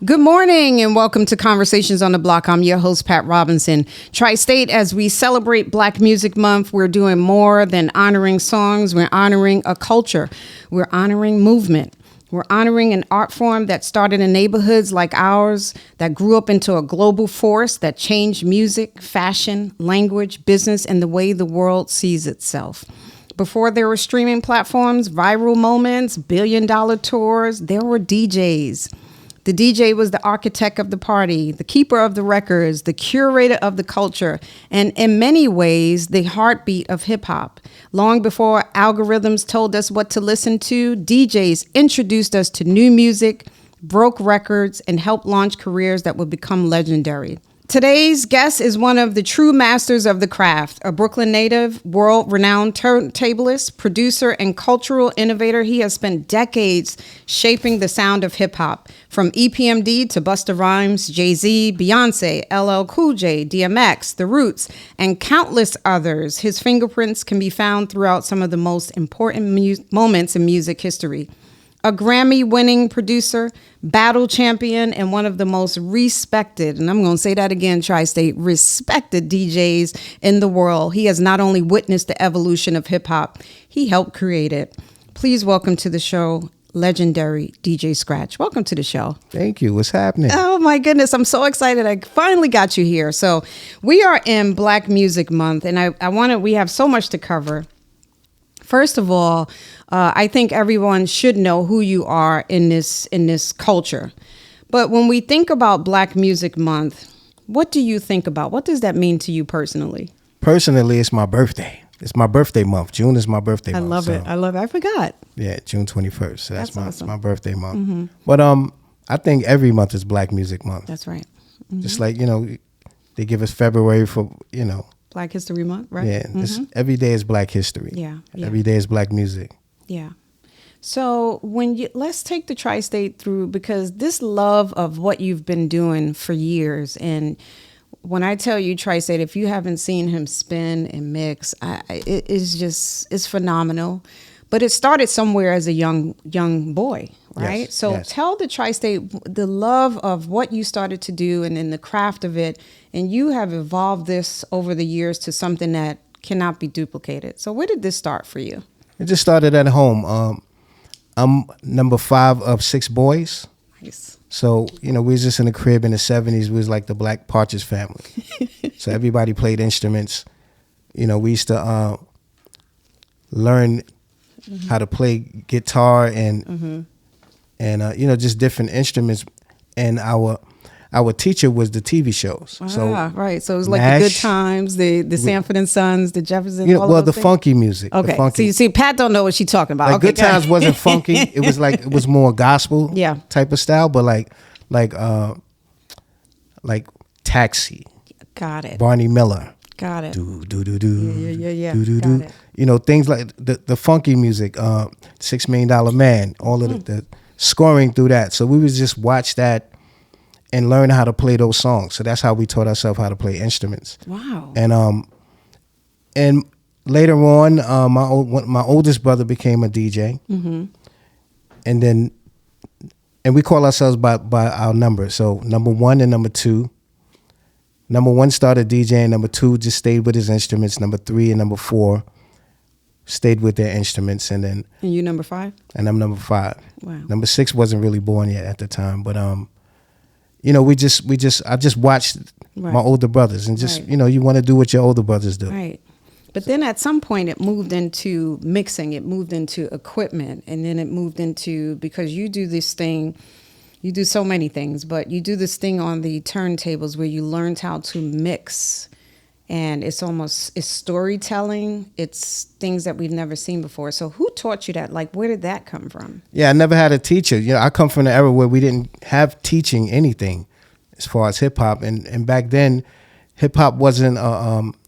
Good morning and welcome to Conversations on the Block. I'm your host, Pat Robinson. Tri-State, as we celebrate Black Music Month, we're doing more than honoring songs. We're honoring a culture. We're honoring movement. We're honoring an art form that started in neighborhoods like ours, that grew up into a global force that changed music, fashion, language, business, and the way the world sees itself. Before there were streaming platforms, viral moments, billion-dollar tours, there were DJs. The DJ was the architect of the party, the keeper of the records, the curator of the culture, and in many ways, the heartbeat of hip hop. Long before algorithms told us what to listen to, DJs introduced us to new music, broke records, and helped launch careers that would become legendary. Today's guest is one of the true masters of the craft, a Brooklyn native, world-renowned turntablist, producer, and cultural innovator. He has spent decades shaping the sound of hip-hop, from EPMD to Busta Rhymes, Jay-Z, Beyonce, LL Cool J, DMX, The Roots, and countless others. His fingerprints can be found throughout some of the most important moments in music history. A Grammy-winning producer, battle champion, and one of the most respected, and I'm going to say that again, Tri-State, respected DJs in the world. He has not only witnessed the evolution of hip-hop, he helped create it. Please welcome to the show, legendary DJ Scratch. Welcome to the show. Thank you. What's happening? Oh, my goodness. I'm so excited. I finally got you here. So we are in Black Music Month, and we have so much to cover. First of all, I think everyone should know who you are in this culture. But when we think about Black Music Month, what do you think about? What does that mean to you personally? Personally, it's my birthday. It's my birthday month. June is my birthday month. I love it. I forgot. Yeah, June 21st. So that's awesome. my birthday month. Mm-hmm. But I think every month is Black Music Month. That's right. Mm-hmm. Just like, they give us February for, Black History Month, right? Yeah, every day is Black history. Yeah. Every day is Black music. Yeah. So let's take the Tri-State through, because this love of what you've been doing for years, and when I tell you Tri-State, if you haven't seen him spin and mix, it's phenomenal. But it started somewhere as a young boy, right? Yes, so yes. Tell the Tri-State the love of what you started to do and then the craft of it. And you have evolved this over the years to something that cannot be duplicated. So where did this start for you? It just started at home. I'm number 5 of 6 boys. Nice. So, we was just in the crib in the 70s. We was like the Black Partridge Family. So everybody played instruments. We used to learn how to play guitar and just different instruments. And our teacher was the TV shows. Right. So it was like MASH, the Good Times, the Sanford and Sons, the Jefferson. The funky music. Okay. The funky. So you see, Pat don't know what she's talking about. Like Okay, Good Times wasn't funky. It was more gospel type of style, but like Taxi. Got it. Barney Miller. Got it. Do do do do. Yeah. Do do Got do. it. Things like the funky music, $6 Million Man, all of the scoring through that. So we would just watch that and learn how to play those songs. So that's how we taught ourselves how to play instruments. Wow. And later on, my oldest brother became a DJ. Mm-hmm. And we call ourselves by our number. So number 1 and number 2. Number 1 started DJing. Number 2 just stayed with his instruments. Number 3 and number 4 stayed with their instruments. And you number 5? And I'm number 5. Wow. Number 6 wasn't really born yet at the time. But I just watched my older brothers, and just you want to do what your older brothers do. Right. But then at some point it moved into mixing, it moved into equipment, and then it moved into, because you do this thing, you do so many things, but you do this thing on the turntables where you learned how to mix, and it's storytelling, it's things that we've never seen before. So who taught you that? Like, where did that come from? Yeah, I never had a teacher. I come from an era where we didn't have teaching anything as far as hip hop, and back then hip hop wasn't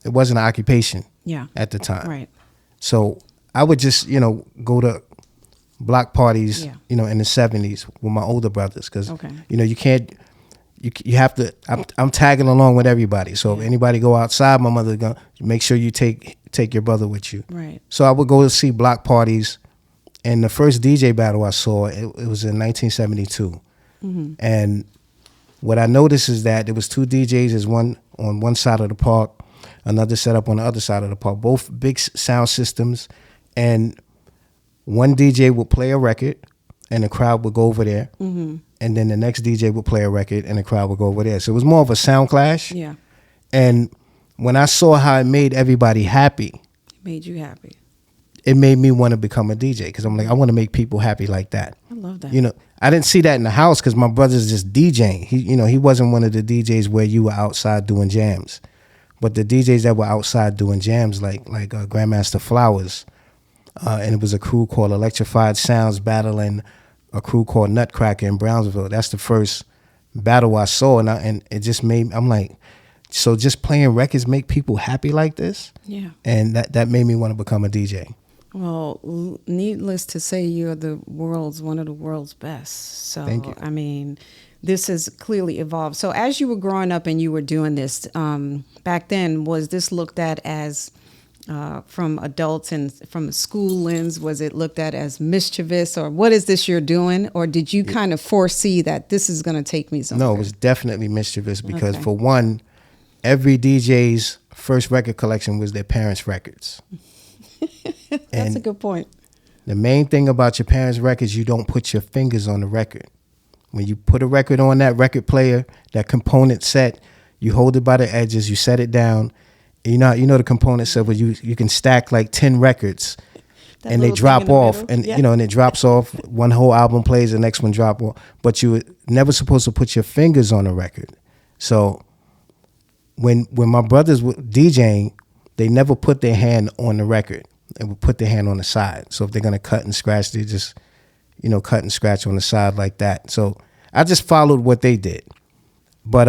it wasn't an occupation. Yeah. At the time. Right. So I would just, go to block parties, in the 70s with my older brothers. Because, you can't, you have to, I'm tagging along with everybody. So if anybody go outside, my mother gonna make sure you take your brother with you. Right. So I would go to see block parties. And the first DJ battle I saw, it was in 1972. Mm-hmm. And what I noticed is that there was two DJs, is one on one side of the park, another set up on the other side of the park, both big sound systems, and one DJ would play a record and the crowd would go over there, and then the next DJ would play a record and the crowd would go over there. So it was more of a sound clash. Yeah. And when I saw how it made everybody happy, It made you happy. it made me want to become a DJ, because I'm like, I want to make people happy like that. I love that. You know, I didn't see that in the house because my brother's just DJing. He wasn't one of the DJs where you were outside doing jams, but the DJs that were outside doing jams, like Grandmaster Flowers, and it was a crew called Electrified Sounds battling a crew called Nutcracker in Brownsville. That's the first battle I saw, and it just made, I'm like, so just playing records make people happy like this? Yeah. And that made me want to become a DJ. Well, needless to say, you're one of the world's best. So, Thank you. I mean, this has clearly evolved. So as you were growing up and you were doing this, back then, was this looked at as, from adults and from a school lens, was it looked at as mischievous, or what is this you're doing? Or did you kind of foresee that this is going to take me somewhere? No, it was definitely mischievous because, Okay. for one, every DJ's first record collection was their parents' records. That's a good point. The main thing about your parents' records, you don't put your fingers on the record. When you put a record on that record player, that component set, you hold it by the edges, you set it down. You know the component set where you can stack like 10 records, That and they little thing drop in the off, middle? and Yeah. and it drops off. One whole album plays, the next one drop off. But you were never supposed to put your fingers on a record. So when my brothers were DJing, they never put their hand on the record. They would put their hand on the side. So if they're gonna cut and scratch, they just cut and scratch on the side like that. So I just followed what they did. But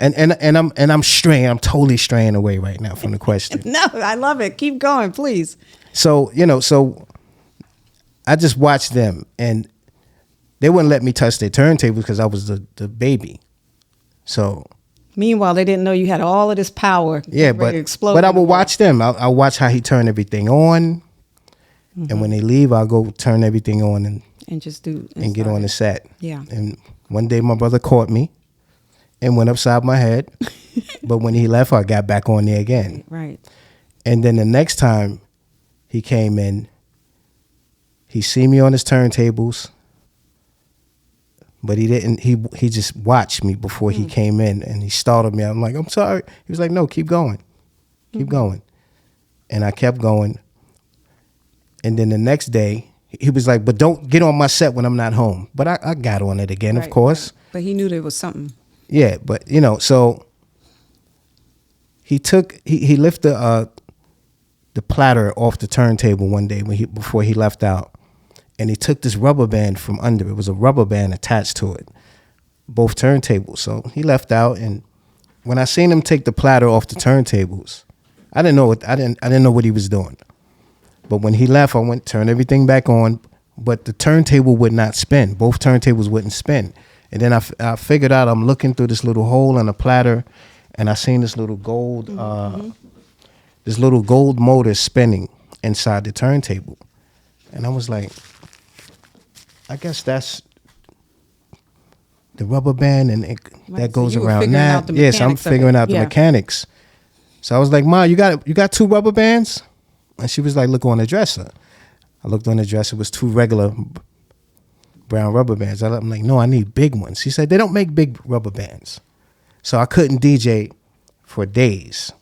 and I'm straying. I'm totally straying away right now from the question. No, I love it. Keep going, please. So I just watched them, and they wouldn't let me touch their turntables because I was the baby. So Meanwhile, they didn't know you had all of this power. yeah, ready but to explode I in the would watch them. I'll watch how he turned everything on, and when they leave, I'll go turn everything on and just do and get on the set. Yeah. And one day my brother caught me and went upside my head, but when he left, I got back on there again. Right. And then the next time he came in, he seen me on his turntables, but he didn't. He just watched me before he came in, and he startled me. I'm like, I'm sorry. He was like, no, keep going, keep going, and I kept going. And then the next day, he was like, but don't get on my set when I'm not home. But I got on it again, of Right, course. right. But he knew there was something. Yeah, but so he lifted the platter off the turntable one day before he left out, and he took this rubber band from under. It was a rubber band attached to it, both turntables. So he left out, and when I seen him take the platter off the turntables, I didn't know what he was doing. But when he left, I went turn everything back on, but the turntable would not spin. Both turntables wouldn't spin. And then I figured out, I'm looking through this little hole in the platter, and I seen this little gold motor spinning inside the turntable. And I was like, I guess that's the rubber band, and Right, that so goes you were around figuring that. out the Yes, I'm mechanics of figuring it. out the Yeah. mechanics. So I was like, Ma, you got 2 rubber bands? And she was like, look on the dresser. I looked on the dresser. It was 2 regular brown rubber bands. I'm like, no, I need big ones. She said, they don't make big rubber bands. So I couldn't DJ for days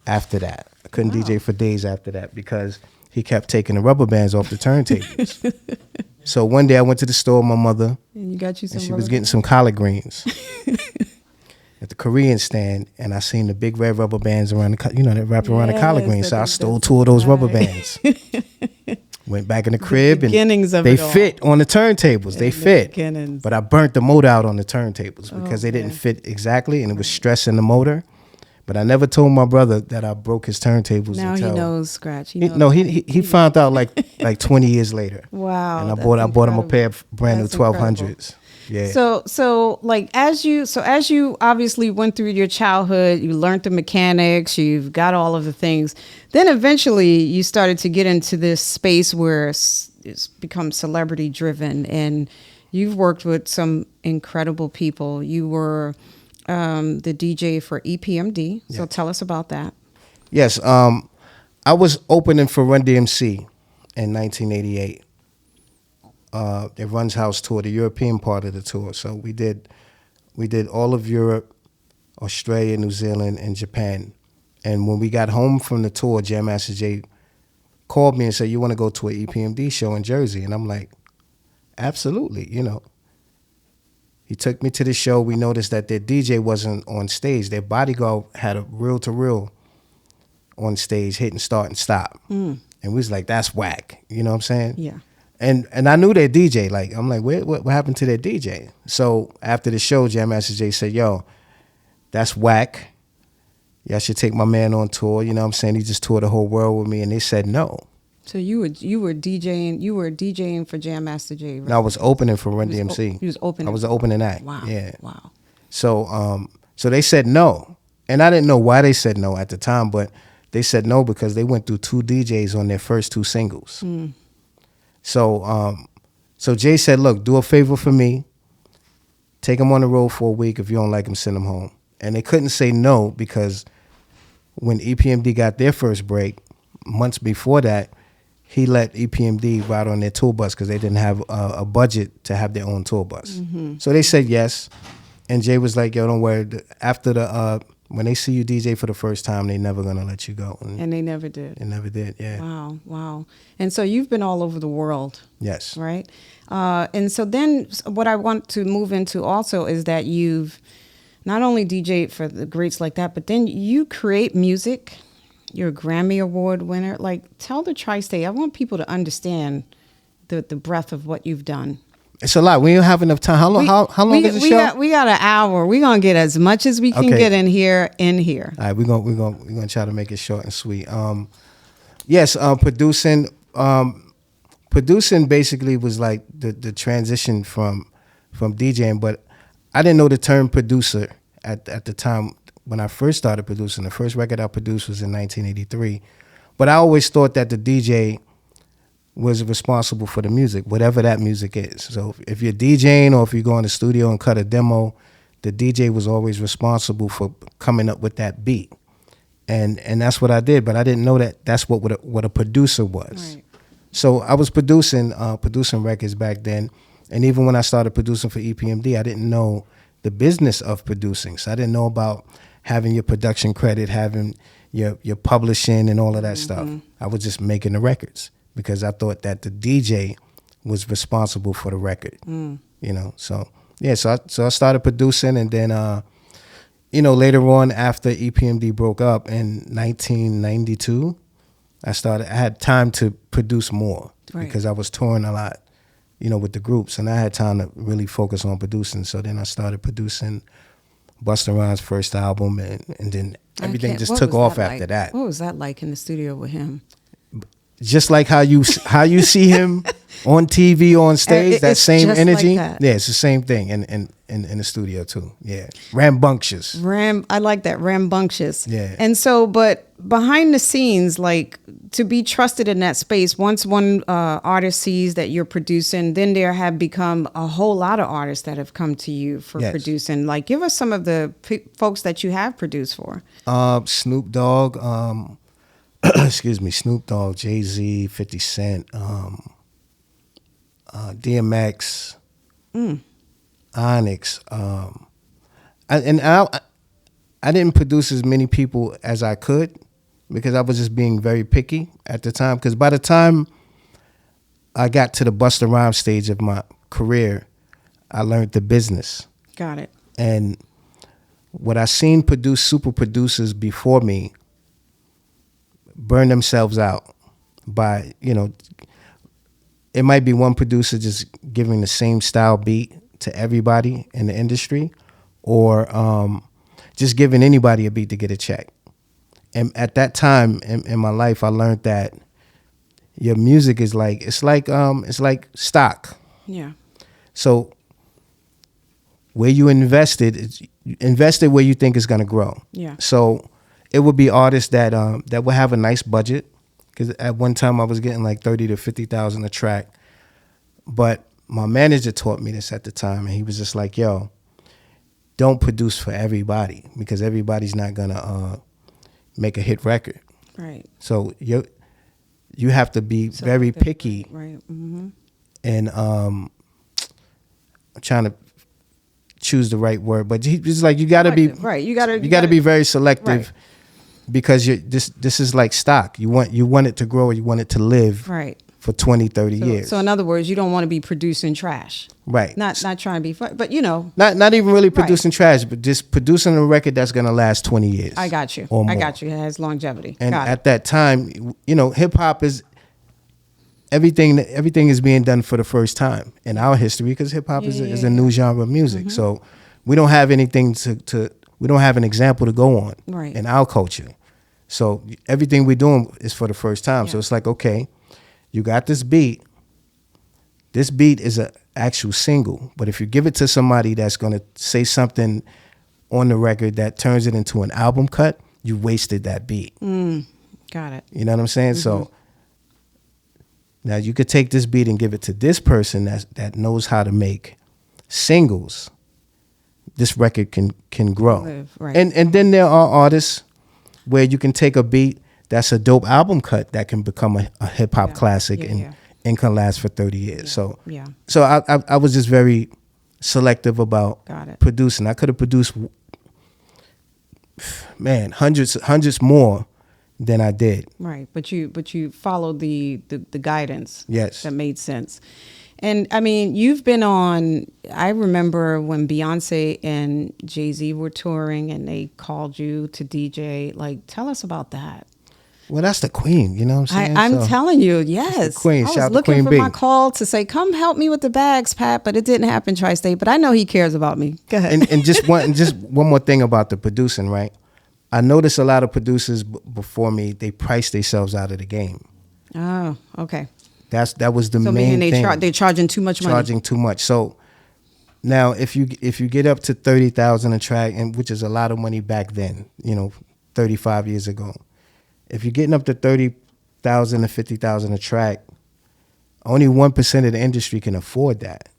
after that. I couldn't DJ for days after that because he kept taking the rubber bands off the turntables. So one day I went to the store with my mother, And you got you some and she rubber was getting some collard greens at the Korean stand, and I seen the big red rubber bands around that wrapped around the collard Yes, greens. So I that's stole 2 of those rubber right. bands. Went back in the crib, and beginnings of they it all. fit on the turntables. They the fit, beginnings. but I burnt the motor out on the turntables because they didn't Okay. fit exactly, and it was stressing the motor. But I never told my brother that I broke his turntables. Now until he knows, Scratch. He He, knows. no, he found out like 20 years later. Wow. And I that's bought him a incredible. pair of brand new That's incredible. 1200s. Yeah. So like as you obviously went through your childhood, you learned the mechanics, you've got all of the things. Then eventually you started to get into this space where it's become celebrity driven, and You've worked with some incredible people. You were the DJ for EPMD. So Yeah. tell us about that. Yes, I was opening for Run DMC in 1988. It Run's House tour, the European part of the tour. So we did all of Europe, Australia, New Zealand, and Japan. And when we got home from the tour, Jam Master Jay called me and said, "You want to go to an EPMD show in Jersey?" And I'm like, "Absolutely," you know. He took me to the show. We noticed that their DJ wasn't on stage. Their bodyguard had a reel-to-reel on stage, hitting start and stop. And we was like, "That's whack." You know what I'm saying? Yeah. And I knew their DJ. Like, I'm like, what happened to their DJ? So after the show, Jam Master Jay said, "Yo, that's whack. Y'all should take my man on tour." You know what I'm saying? He just toured the whole world with me. And they said no. So you were DJing for Jam Master Jay, right? And I was opening for Run He was DMC. he was opening. I was the opening act. Wow. Yeah. Wow. So so they said no. And I didn't know why they said no at the time, but they said no because they went through 2 DJs on their first 2 singles. So so Jay said, "Look, do a favor for me. Take him on the road for a week. If you don't like him, send him home." And they couldn't say no because when EPMD got their first break, months before that, he let EPMD ride on their tour bus because they didn't have a budget to have their own tour bus. So they said yes. And Jay was like, "Yo, don't worry. After when they see you DJ for the first time, they never gonna let you go." And they never did. They never did. Yeah. Wow. Wow. And so you've been all over the world, Yes. right? And so then what I want to move into also is that you've not only DJed for the greats like that, but then you create music. You're a Grammy Award winner. Like, tell the Tri-State. I want people to understand the breadth of what you've done. It's a lot. We don't have enough time. How long? How long is the show? We got an hour. We're gonna get as much as we can Okay. get in here. All right, we're gonna try to make it short and sweet. Yes, producing basically was like the transition from DJing, but I didn't know the term producer at the time when I first started producing. The first record I produced was in 1983, but I always thought that the DJ was responsible for the music, whatever that music is. So if you're DJing or if you go in the studio and cut a demo, the DJ was always responsible for coming up with that beat. And that's what I did, but I didn't know that that's what a producer was. Right. So I was producing records back then, and even when I started producing for EPMD, I didn't know the business of producing. So I didn't know about having your production credit, having your publishing and all of that stuff. I was just making the records because I thought that the DJ was responsible for the record. You know, so yeah, so I started producing, and then you know, later on after EPMD broke up in 1992, I had time to produce more because I was touring a lot, you know, with the groups, and I had time to really focus on producing. So then I started producing Busta Rhymes' first album, and then everything just took off after that. What was that like in the studio with him? Just like how you see him on TV, on stage, that It's same just energy. like that. Yeah, it's the same thing in the studio too. Yeah, rambunctious. I like that, rambunctious. Yeah. And so, but behind the scenes, like to be trusted in that space, once one artist sees that you're producing, then there have become a whole lot of artists that have come to you for producing. Like, give us some of the folks that you have produced for. Snoop Dogg, excuse me, Snoop Dogg, Jay-Z, 50 Cent, DMX, Onyx. I didn't produce as many people as I could because I was just being very picky at the time. Because by the time I got to the Busta Rhymes stage of my career, I learned the business. Got it. And what I seen produce super producers before me burn themselves out by, you know, it might be one producer just giving the same style beat to everybody in the industry, or just giving anybody a beat to get a check. And at that time in my life, I learned that your music is like stock. Yeah. So where you invested where you think it's gonna grow. Yeah. So it would be artists that would have a nice budget, because at one time I was getting like $30,000 to $50,000 a track, but my manager taught me this at the time, and he was just like, yo, don't produce for everybody, because everybody's not gonna make a hit record. Right. So you have to be very picky. Right. Mm-hmm. And I'm trying to choose the right word, but he's like, you got to be right. You got to be very selective, right. because this is like stock. You want it to grow, you want it to live right for 20, 30 years. So in other words, you don't want to be producing trash. Right. Not trying to be fun, but you know. Not even really producing trash, but just producing a record that's going to last 20 years. I got you. Or more. I got you. It has longevity. And got at that time, you know, hip hop is everything is being done for the first time in our history, because hip hop is a new genre of music. Mm-hmm. So we don't have anything we don't have an example to go on in our culture. So everything we're doing is for the first time. Yeah. So it's like, okay, you got this beat. This beat is an actual single, but if you give it to somebody that's going to say something on the record that turns it into an album cut, you wasted that beat. Got it. You know what I'm saying? Mm-hmm. So now you could take this beat and give it to this person that knows how to make singles. This record can grow. Right. And then there are artists where you can take a beat that's a dope album cut that can become a hip hop classic and can last for 30 years. So I was just very selective about producing. I could have produced, man, hundreds more than I did. Right, but you followed the guidance. Yes, that made sense. And I mean, you've been on. I remember when Beyonce and Jay-Z were touring, and they called you to DJ. Like, tell us about that. Well, that's the queen, you know what I'm saying? I'm telling you, yes. The queen. I was looking for my call to say, come help me with the bags, Pat, but it didn't happen, Tri-State. But I know he cares about me. Go ahead. And just one more thing about the producing, right? I noticed a lot of producers before me, they price themselves out of the game. Oh, okay. That was the main thing. They're charging too much money. Charging too much. So now, if you get up to $30,000 a track, and which is a lot of money back then, 35 years ago. If you're getting up to $30,000 to $50,000 a track, only 1% of the industry can afford that.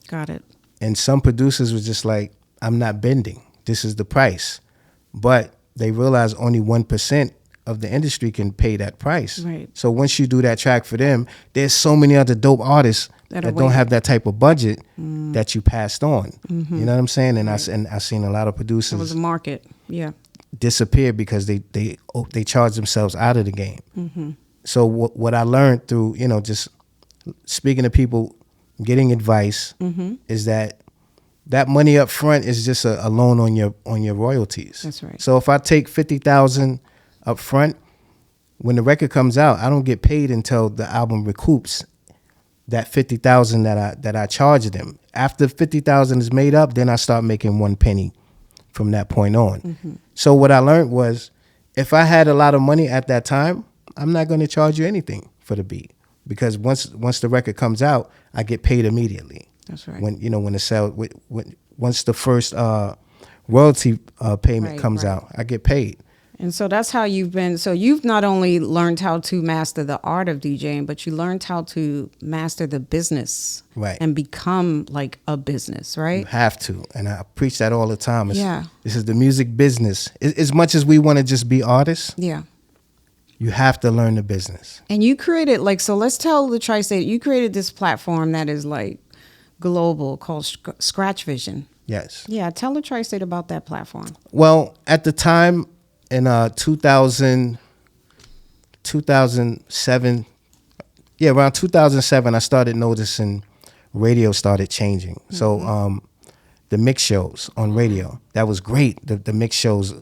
Got it. And some producers was just like, I'm not bending. This is the price. But they realize only 1% of the industry can pay that price. Right. So once you do that track for them, there's so many other dope artists that don't have that type of budget that you passed on. Mm-hmm. You know what I'm saying? And I've seen a lot of producers. It was a market. Yeah. Disappear because they charge themselves out of the game. Mm-hmm. So what I learned through just speaking to people, getting advice, is that money up front is just a loan on your royalties. That's right. So if I take $50,000 up front, when the record comes out, I don't get paid until the album recoups that $50,000 that I charged them. After $50,000 is made up, then I start making 1 penny from that point on. Mm-hmm. So what I learned was, if I had a lot of money at that time, I'm not going to charge you anything for the beat, because once the record comes out, I get paid immediately. That's right. When the sale, once the first royalty payment comes out, I get paid. And so that's how you've been. So you've not only learned how to master the art of DJing, but you learned how to master the business, right? And become like a business, right? You have to, and I preach that all the time. This is the music business. As much as we want to just be artists, you have to learn the business. And you created so let's tell the Tri-State, you created this platform that is like global called Scratch Vision. Yes. Yeah, tell the Tri-State about that platform. Well, at the time, in 2007, around 2007, I started noticing radio started changing. Mm-hmm. So the mix shows on radio, that was great. The mix shows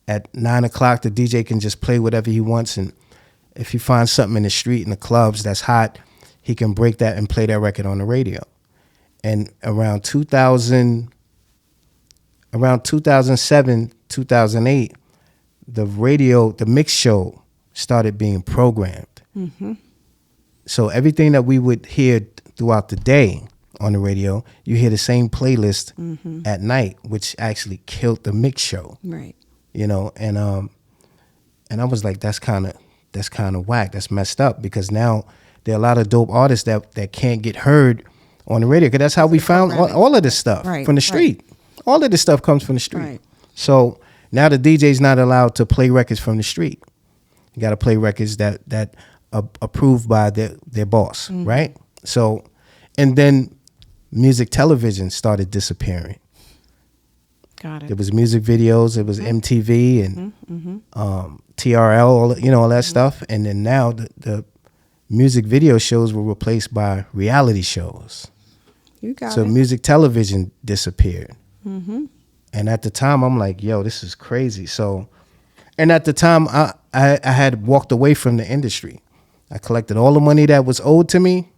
at 9 o'clock, the DJ can just play whatever he wants. And if he finds something in the street, in the clubs that's hot, he can break that and play that record on the radio. And around 2007, 2008, the mix show started being programmed. Mm-hmm. So everything that we would hear throughout the day on the radio, you hear the same playlist at night, which actually killed the mix show. Right. And I was like, that's kind of whack. That's messed up, because now there are a lot of dope artists that can't get heard on the radio, because that's how we found all of this stuff Right, from the right. street. All of this stuff comes from the street. Right. So now the DJ's not allowed to play records from the street. You got to play records that are approved by their boss, Mm-hmm. right? So, and then music television started disappearing. Got There it. was music videos, it was MTV and TRL, all that stuff. And then now the music video shows were replaced by reality shows. You got So it. music television disappeared. And at the time, I'm like, yo, this is crazy. So, and at the time, I had walked away from the industry. I collected all the money that was owed to me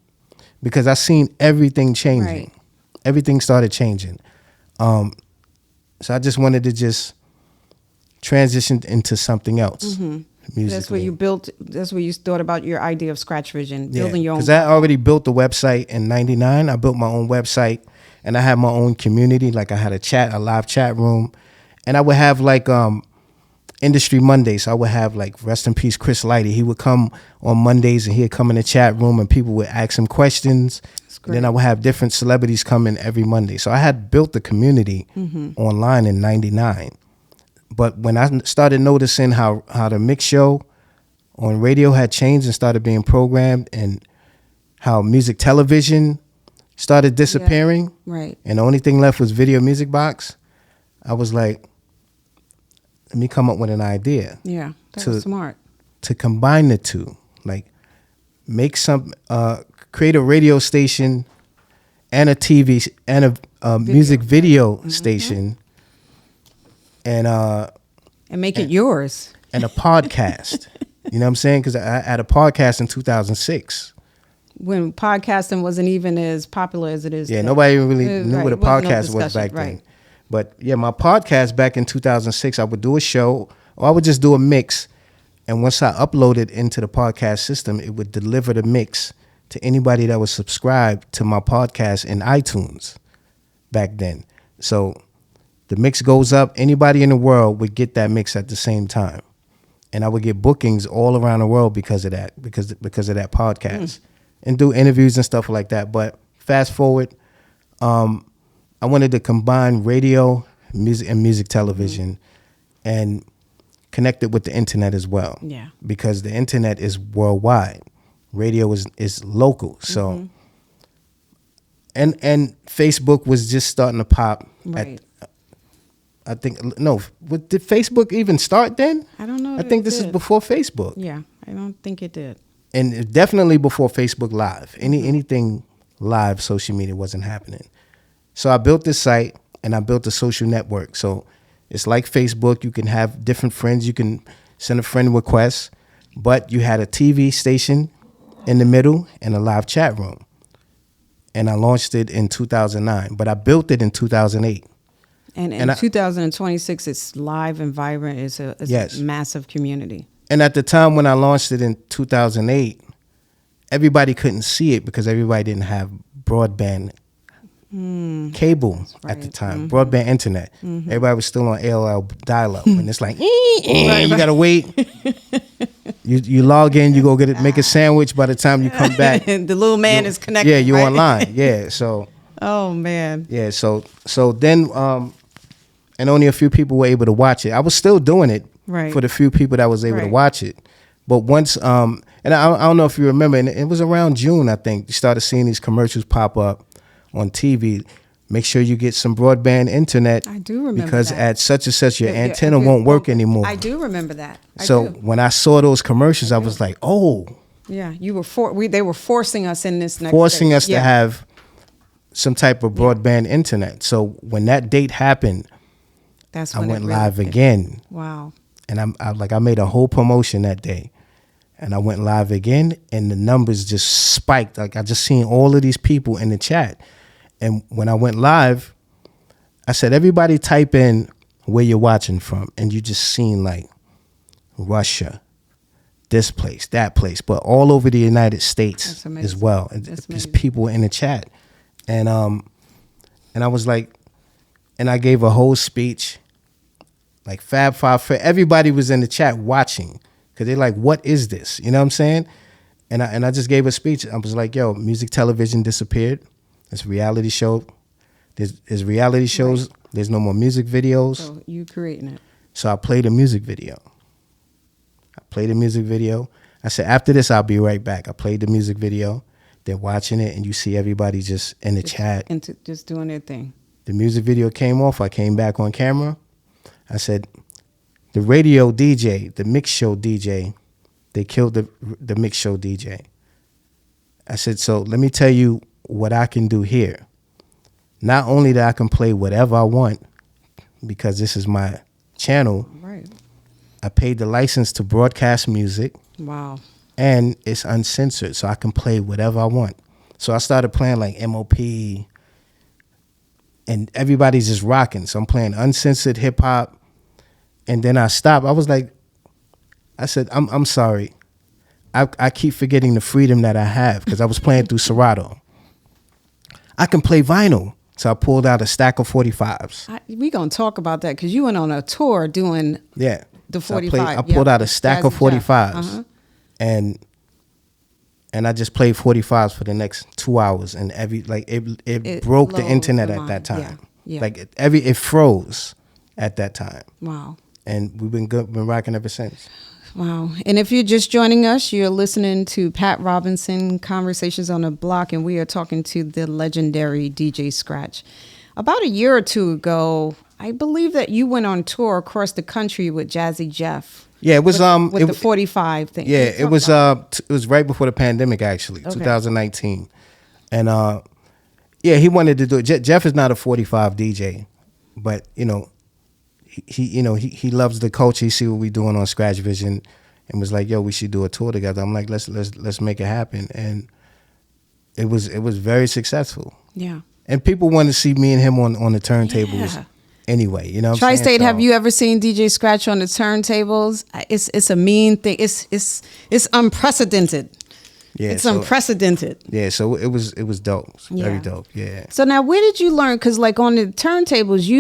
because I seen everything changing. Right. Everything started changing. So I just wanted to just transition into something else. Musically. That's where you built. That's where you thought about your idea of Scratch Vision, building your own. Because I already built the website in '99. I built my own website, and I had my own community. Like I had a live chat room, and I would have like Industry Mondays. I would have like, rest in peace, Chris Lighty. He would come on Mondays, and he'd come in the chat room, and people would ask him questions. great. Then I would have different celebrities come in every Monday. So I had built the community online in '99. But when I started noticing how the mix show on radio had changed and started being programmed, and how music television started disappearing, Right. and the only thing left was Video Music Box, I was like, let me come up with an idea Yeah. That To- was smart. to combine the two. Like, create a radio station and a TV and a music video station, and And make it yours. and a podcast. You know what I'm saying? Because I had a podcast in 2006. When podcasting wasn't even as popular as it is Yeah, today. nobody really knew Right. what a Wasn't no podcast was discussion, back then. right. But yeah, my podcast back in 2006, I would do a show, or I would just do a mix. And once I uploaded into the podcast system, it would deliver the mix to anybody that was subscribed to my podcast in iTunes back then. So the mix goes up. Anybody in the world would get that mix at the same time. And I would get bookings all around the world because of that, because of that podcast, and do interviews and stuff like that. But fast forward, I wanted to combine radio, music, and music television, and connect it with the internet as well. Yeah. Because the internet is worldwide, radio is local. So, and Facebook was just starting to pop. Right. I think did Facebook even start then? I don't know. I if think it this is did. before Facebook. Yeah. I don't think it did. And definitely before Facebook Live. Anything live social media wasn't happening. So I built this site, and I built a social network. So it's like Facebook. You can have different friends. You can send a friend request, but you had a TV station in the middle and a live chat room. And I launched it in 2009, but I built it in 2008. And in And I- 2026, it's live and vibrant. It's Yes. a massive community. And at the time when I launched it in 2008, everybody couldn't see it because everybody didn't have broadband cable at the right. time, broadband internet. Everybody was still on AOL dial-up, and it's like, you gotta wait. You log in, you go make a sandwich. By the time you come back, The little man is connected. yeah, you're right? online. Yeah, so Oh man. yeah, so then, and only a few people were able to watch it. I was still doing it Right. for the few people that was able to Right. watch it. But once, and I don't know if you remember, and it was around June, I think, you started seeing these commercials pop up on TV. Make sure you get some broadband internet. I do remember because that. at such and such your Yeah, antenna yeah, won't work yeah. anymore. I do remember that. I So do. when I saw those commercials, I was like, oh, Yeah, you were they were forcing us in this next forcing stage. us to Yeah. have some type of broadband internet. So when that date happened, That's I when it went really live hit. again. Wow. And I made a whole promotion that day, and I went live again, and the numbers just spiked. Like I just seen all of these people in the chat, and when I went live, I said, everybody type in where you're watching from, and you just seen like Russia, this place, that place, but all over the United States That's amazing. as well. And That's just amazing. people in the chat, and I was like, and I gave a whole speech. Like Fab Five, everybody was in the chat watching because they're like, "What is this?" You know what I'm saying? And I just gave a speech. I was like, "Yo, music television disappeared. It's reality show. There's reality shows. Right. There's no more music videos. So you creating it. So I played a music video. I said, after this, I'll be right back. I played the music video. They're watching it, and you see everybody just in the chat. Just doing their thing. The music video came off. I came back on camera. I said, the radio DJ, the mix show DJ, they killed the mix show DJ. I said, so let me tell you what I can do here. Not only that I can play whatever I want, because this is my channel. Right. I paid the license to broadcast music. Wow. And it's uncensored, so I can play whatever I want. So I started playing like MOP, and everybody's just rocking. So I'm playing uncensored hip hop, and then I stopped. I was like, I said, I'm sorry. I keep forgetting the freedom that I have because I was playing through Serato. I can play vinyl. So I pulled out a stack of 45s. We're going to talk about that because you went on a tour doing the 45. So I pulled out a stack of 45s. And I just played 45s for the next 2 hours, and it broke the internet at that time. Yeah. Like it froze at that time. Wow. And we've been rocking ever since. Wow. And if you're just joining us, you're listening to Pat Robinson, Conversations on the Block, and we are talking to the legendary DJ Scratch. About a year or two ago, I believe that you went on tour across the country with Jazzy Jeff. Yeah, it was with the 45 thing. Yeah, it was right before the pandemic, actually, okay. 2019, and he wanted to do it. Jeff is not a 45 DJ, but he loves the culture. He see what we doing on Scratch Vision, and was like, "Yo, we should do a tour together." I'm like, "Let's make it happen," and it was very successful. Yeah, and people want to see me and him on the turntables. Yeah. Anyway, you know, Tri-State, have you ever seen DJ Scratch on the turntables? It's a mean thing. It's unprecedented. Yeah, it's unprecedented. Yeah, so it was dope. It was very dope. Yeah. So now, where did you learn? Because like on the turntables,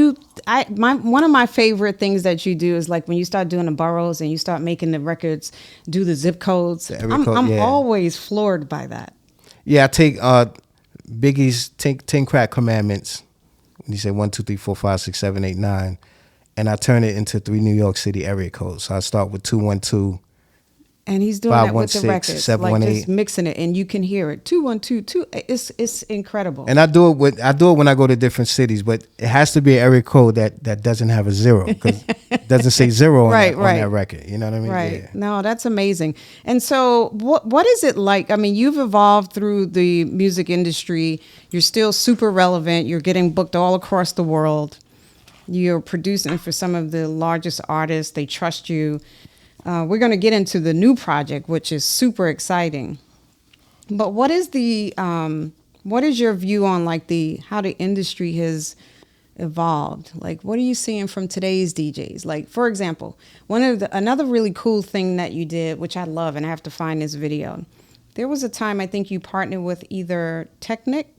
one of my favorite things that you do is like when you start doing the boroughs and you start making the records, do the zip codes. I'm always floored by that. Yeah, I take Biggie's 10 Crack Commandments. He said 1, 2, 3, 4, 5, 6, 7, 8, 9, and I turn it into 3 New York City area codes. So I start with 212. And he's doing that with the records, like just mixing it, and you can hear it. 212. It's incredible. And I do it when I go to different cities, but it has to be an area code that doesn't have a zero, because it doesn't say zero on that record. You know what I mean? Right. Yeah. No, that's amazing. And so, what is it like? I mean, you've evolved through the music industry. You're still super relevant. You're getting booked all across the world. You're producing for some of the largest artists. They trust you. We're going to get into the new project, which is super exciting. But what is your view on like how the industry has evolved? Like, what are you seeing from today's DJs? Like, for example, another really cool thing that you did, which I love, and I have to find this video. There was a time I think you partnered with either Techniques,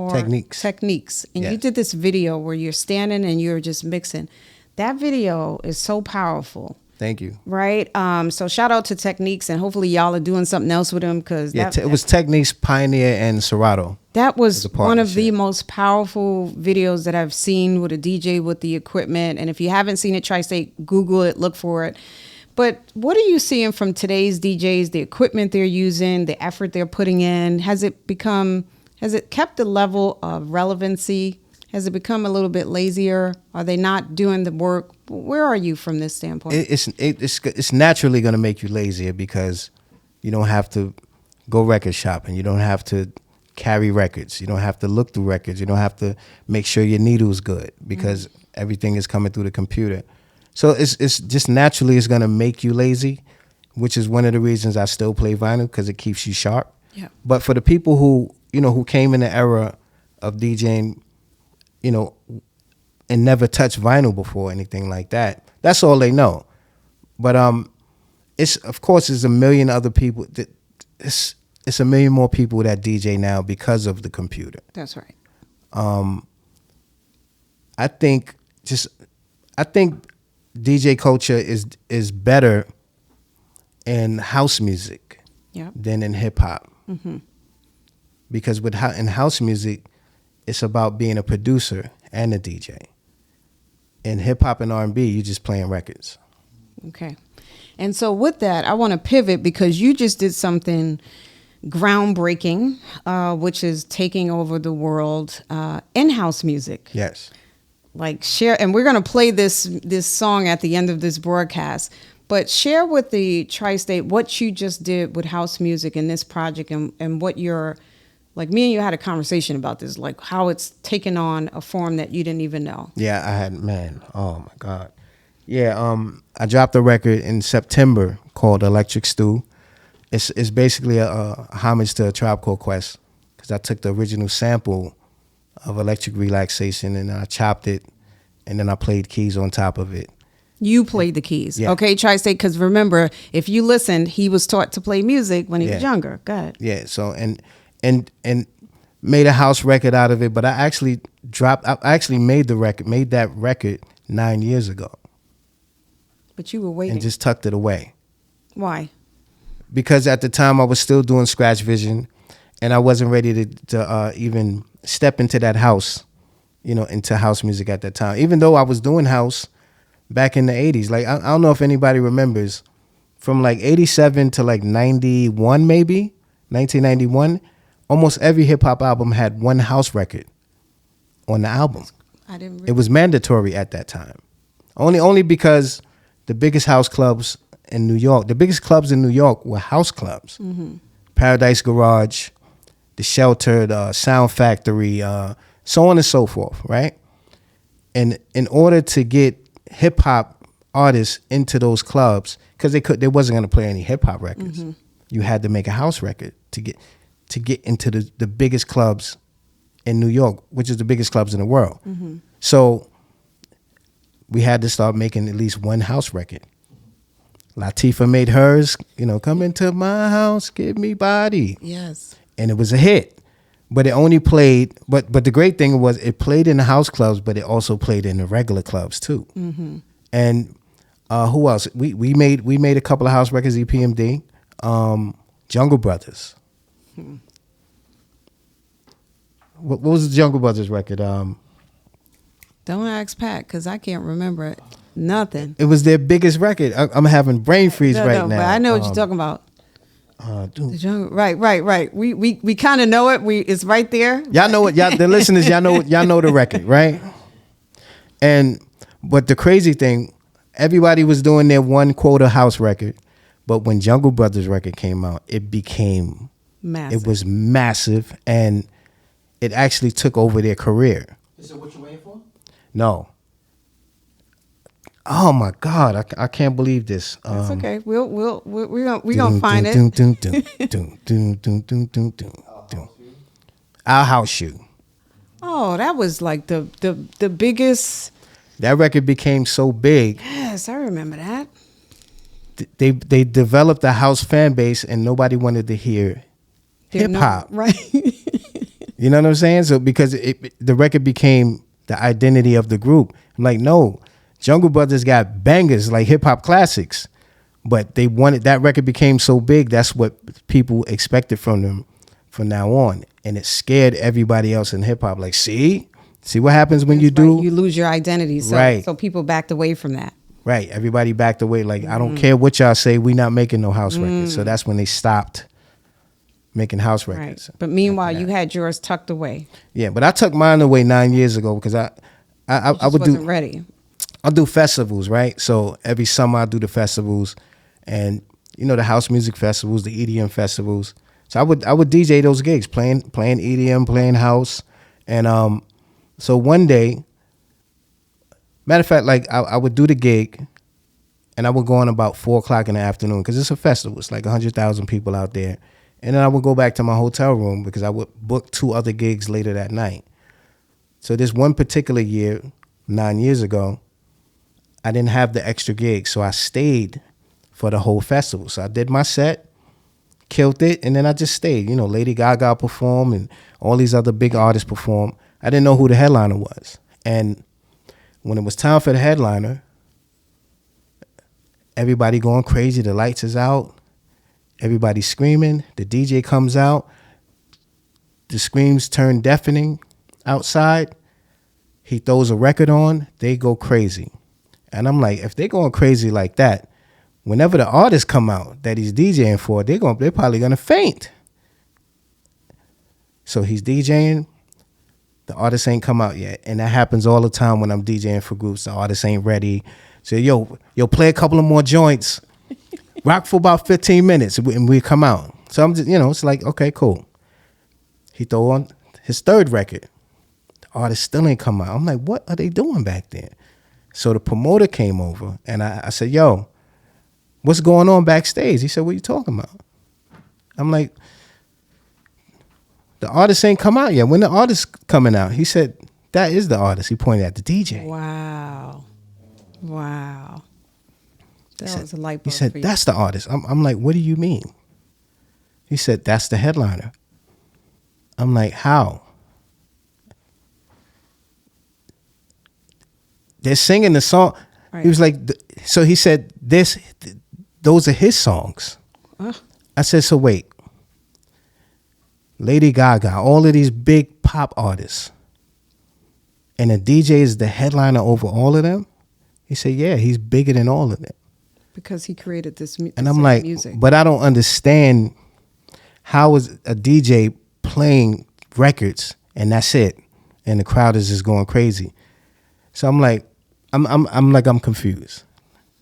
and you did this video where you're standing and you're just mixing. That video is so powerful. Thank you. Right. So shout out to Techniques, and hopefully y'all are doing something else with them, because it was Techniques, Pioneer, and Serato. That was one of the most powerful videos that I've seen with a DJ with the equipment. And if you haven't seen it, Tri-State, Google it, look for it. But what are you seeing from today's DJs? The equipment they're using, the effort they're putting in. Has it kept the level of relevancy? Has it become a little bit lazier? Are they not doing the work? Where are you from this standpoint? It's naturally going to make you lazier, because you don't have to go record shopping. You don't have to carry records. You don't have to look through records. You don't have to make sure your needle's good, because everything is coming through the computer. So it's just naturally it's going to make you lazy, which is one of the reasons I still play vinyl, because it keeps you sharp. Yeah. But for the people who came in the era of DJing, and never touched vinyl before, anything like that, that's all they know. But it's a million other people. It's a million more people that DJ now because of the computer. That's right. I think DJ culture is better in house music than in hip hop. Mm-hmm. because in house music, it's about being a producer and a DJ. In hip hop and R&B, you're just playing records. Okay. And so with that, I want to pivot because you just did something groundbreaking, which is taking over the world in house music. Yes. Like share, and we're going to play this song at the end of this broadcast, but share with the Tri-State what you just did with house music in this project and what you're, like me and you had a conversation about this, like how it's taken on a form that you didn't even know. Yeah, oh my God. Yeah, I dropped a record in September called Electric Stew. It's basically a homage to a Tribe Called Quest, because I took the original sample of Electric Relaxation and I chopped it, and then I played keys on top of it. You played the keys. Yeah. Okay, Tri-State, because remember, if you listened, he was taught to play music when he was Yeah. younger. Go ahead. Yeah, so and made a house record out of it, but I actually made that record 9 years ago. But you were waiting. And just tucked it away. Why? Because at the time I was still doing Scratch Vision, and I wasn't ready to even step into that house, into house music at that time. Even though I was doing house back in the 80s. Like, I don't know if anybody remembers, from like 87 to like 91 maybe, 1991, almost every hip-hop album had one house record on the album. I didn't. It was mandatory at that time. Only because the biggest house clubs in New York, the biggest clubs in New York were house clubs. Mm-hmm. Paradise Garage, The Shelter, the Sound Factory, so on and so forth, right? And in order to get hip hop artists into those clubs, because they wasn't going to play any hip hop records, mm-hmm. you had to make a house record to get into the biggest clubs in New York, which is the biggest clubs in the world. Mm-hmm. So we had to start making at least one house record. Latifah made hers, come into my house, give me body. Yes. And it was a hit. But it only played, but the great thing was it played in the house clubs, but it also played in the regular clubs too. Mm-hmm. And who else? We made a couple of house records, EPMD, Jungle Brothers. Hmm. What was the Jungle Brothers record? Don't ask Pat, because I can't remember it. Nothing. It was their biggest record. I'm having brain freeze now. But I know what you're talking about. Right. We kind of know it. It's right there. Y'all know it. The listeners, y'all know the record, right? But the crazy thing, everybody was doing their one quota house record, but when Jungle Brothers record came out, it became massive. It was massive, and it actually took over their career. Is it what you're waiting for? No. Oh my God! I can't believe this. It's okay. We're gonna find it. I'll house you. Oh, that was like the biggest. That record became so big. Yes, I remember that. They developed a house fan base, and nobody wanted to hear hip hop. Right. You know what I'm saying? So because the record became the identity of the group. I'm like, no. Jungle Brothers got bangers like hip hop classics, but that record became so big. That's what people expected from them from now on, and it scared everybody else in hip hop. Like, see what happens when you do. You lose your identity. So, right. So people backed away from that. Right. Everybody backed away. Like, I don't care what y'all say. We not making no house records. So that's when they stopped making house records. Right. But meanwhile, you had yours tucked away. Yeah, but I took mine away 9 years ago because I wasn't ready. I'll do festivals, right? So every summer I do the festivals, and the house music festivals, the EDM festivals. So I would DJ those gigs, playing EDM, playing house, and so one day, matter of fact, like I would do the gig, and I would go on about 4:00 in the afternoon because it's a festival. It's like 100,000 people out there, and then I would go back to my hotel room because I would book 2 other gigs later that night. So this one particular year, 9 years ago, I didn't have the extra gigs, so I stayed for the whole festival. So I did my set, killed it, and then I just stayed. Lady Gaga performed and all these other big artists performed. I didn't know who the headliner was. And when it was time for the headliner, everybody going crazy. The lights is out. Everybody screaming. The DJ comes out. the screams turn deafening outside, he throws a record on, they go crazy. And I'm like, if they're going crazy like that, whenever the artists come out that he's DJing for, they're probably gonna faint. So he's DJing, the artist ain't come out yet. And that happens all the time when I'm DJing for groups. The artist ain't ready. So yo, play a couple of more joints. Rock for about 15 minutes and we come out. So I'm just, it's like, okay, cool. He throw on his third record. The artist still ain't come out. I'm like, what are they doing back there? So the promoter came over and I said, yo, what's going on backstage? He said, what are you talking about? I'm like, the artist ain't come out yet. When the artist coming out? He said, that is the artist. He pointed at the DJ. Wow. That was a light bulb. He said, for you. that's the artist. I'm like, what do you mean? He said, that's the headliner. I'm like, how? They're singing the song. Right. He was like, so he said, those are his songs. I said, so wait. Lady Gaga, all of these big pop artists, and the DJ is the headliner over all of them? He said, yeah, he's bigger than all of them. Because he created this music. And I'm like, but I don't understand, how is a DJ playing records and that's it, and the crowd is just going crazy? So I'm like, I'm confused.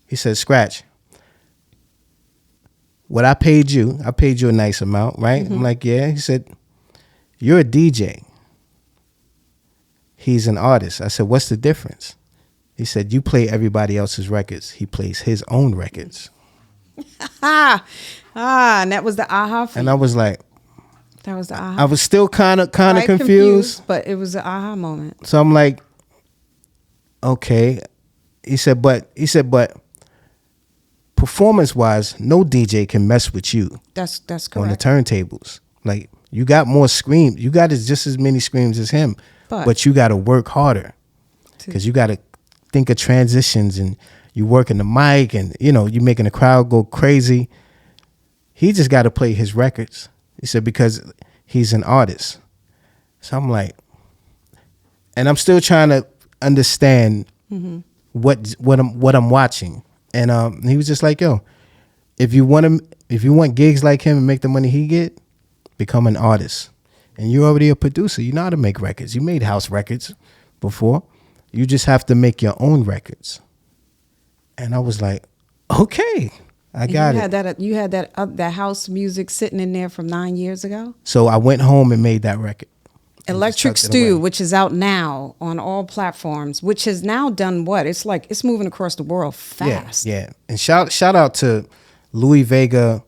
He said, Scratch, what I paid you a nice amount, right? Mm-hmm. I'm like, yeah. He said, you're a DJ. He's an artist. I said, what's the difference? He said, you play everybody else's records. He plays his own records. And that was the aha for And you. I was like, that was the aha. I was still kind of confused. But it was the aha moment. So I'm like, okay. He said, but performance-wise, no DJ can mess with you. That's correct. On the turntables. Like, you got more screams. You got just as many screams as him. But you got to work harder. Because you got to think of transitions, and you working the mic, and, you making the crowd go crazy. He just got to play his records. He said, because he's an artist. So I'm like, and I'm still trying to understand what I'm watching. And he was just like, yo, if you want gigs like him and make the money he get, become an artist. And you're already a producer. You know how to make records. You made house records before. You just have to make your own records. And I was like, okay, I got it. You had that house music sitting in there from 9 years ago? So I went home and made that record. Electric Stew, which is out now on all platforms, which has now done what? It's like it's moving across the world fast. Yeah. And shout out to Louis Vega,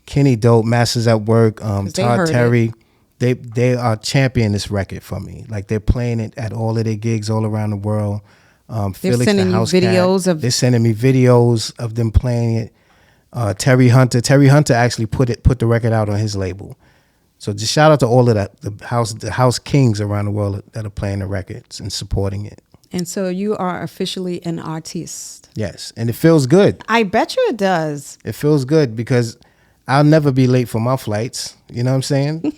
Kenny Dope, Masters at Work, Todd Terry. They are championing this record for me. Like, they're playing it at all of their gigs all around the world. They're sending you videos they're sending me videos of them playing it. Terry Hunter actually put the record out on his label. So just shout out to all of the house kings around the world that are playing the records and supporting it. And so you are officially an artiste. Yes, and it feels good. I bet you it does. It feels good because I'll never be late for my flights. You know what I'm saying?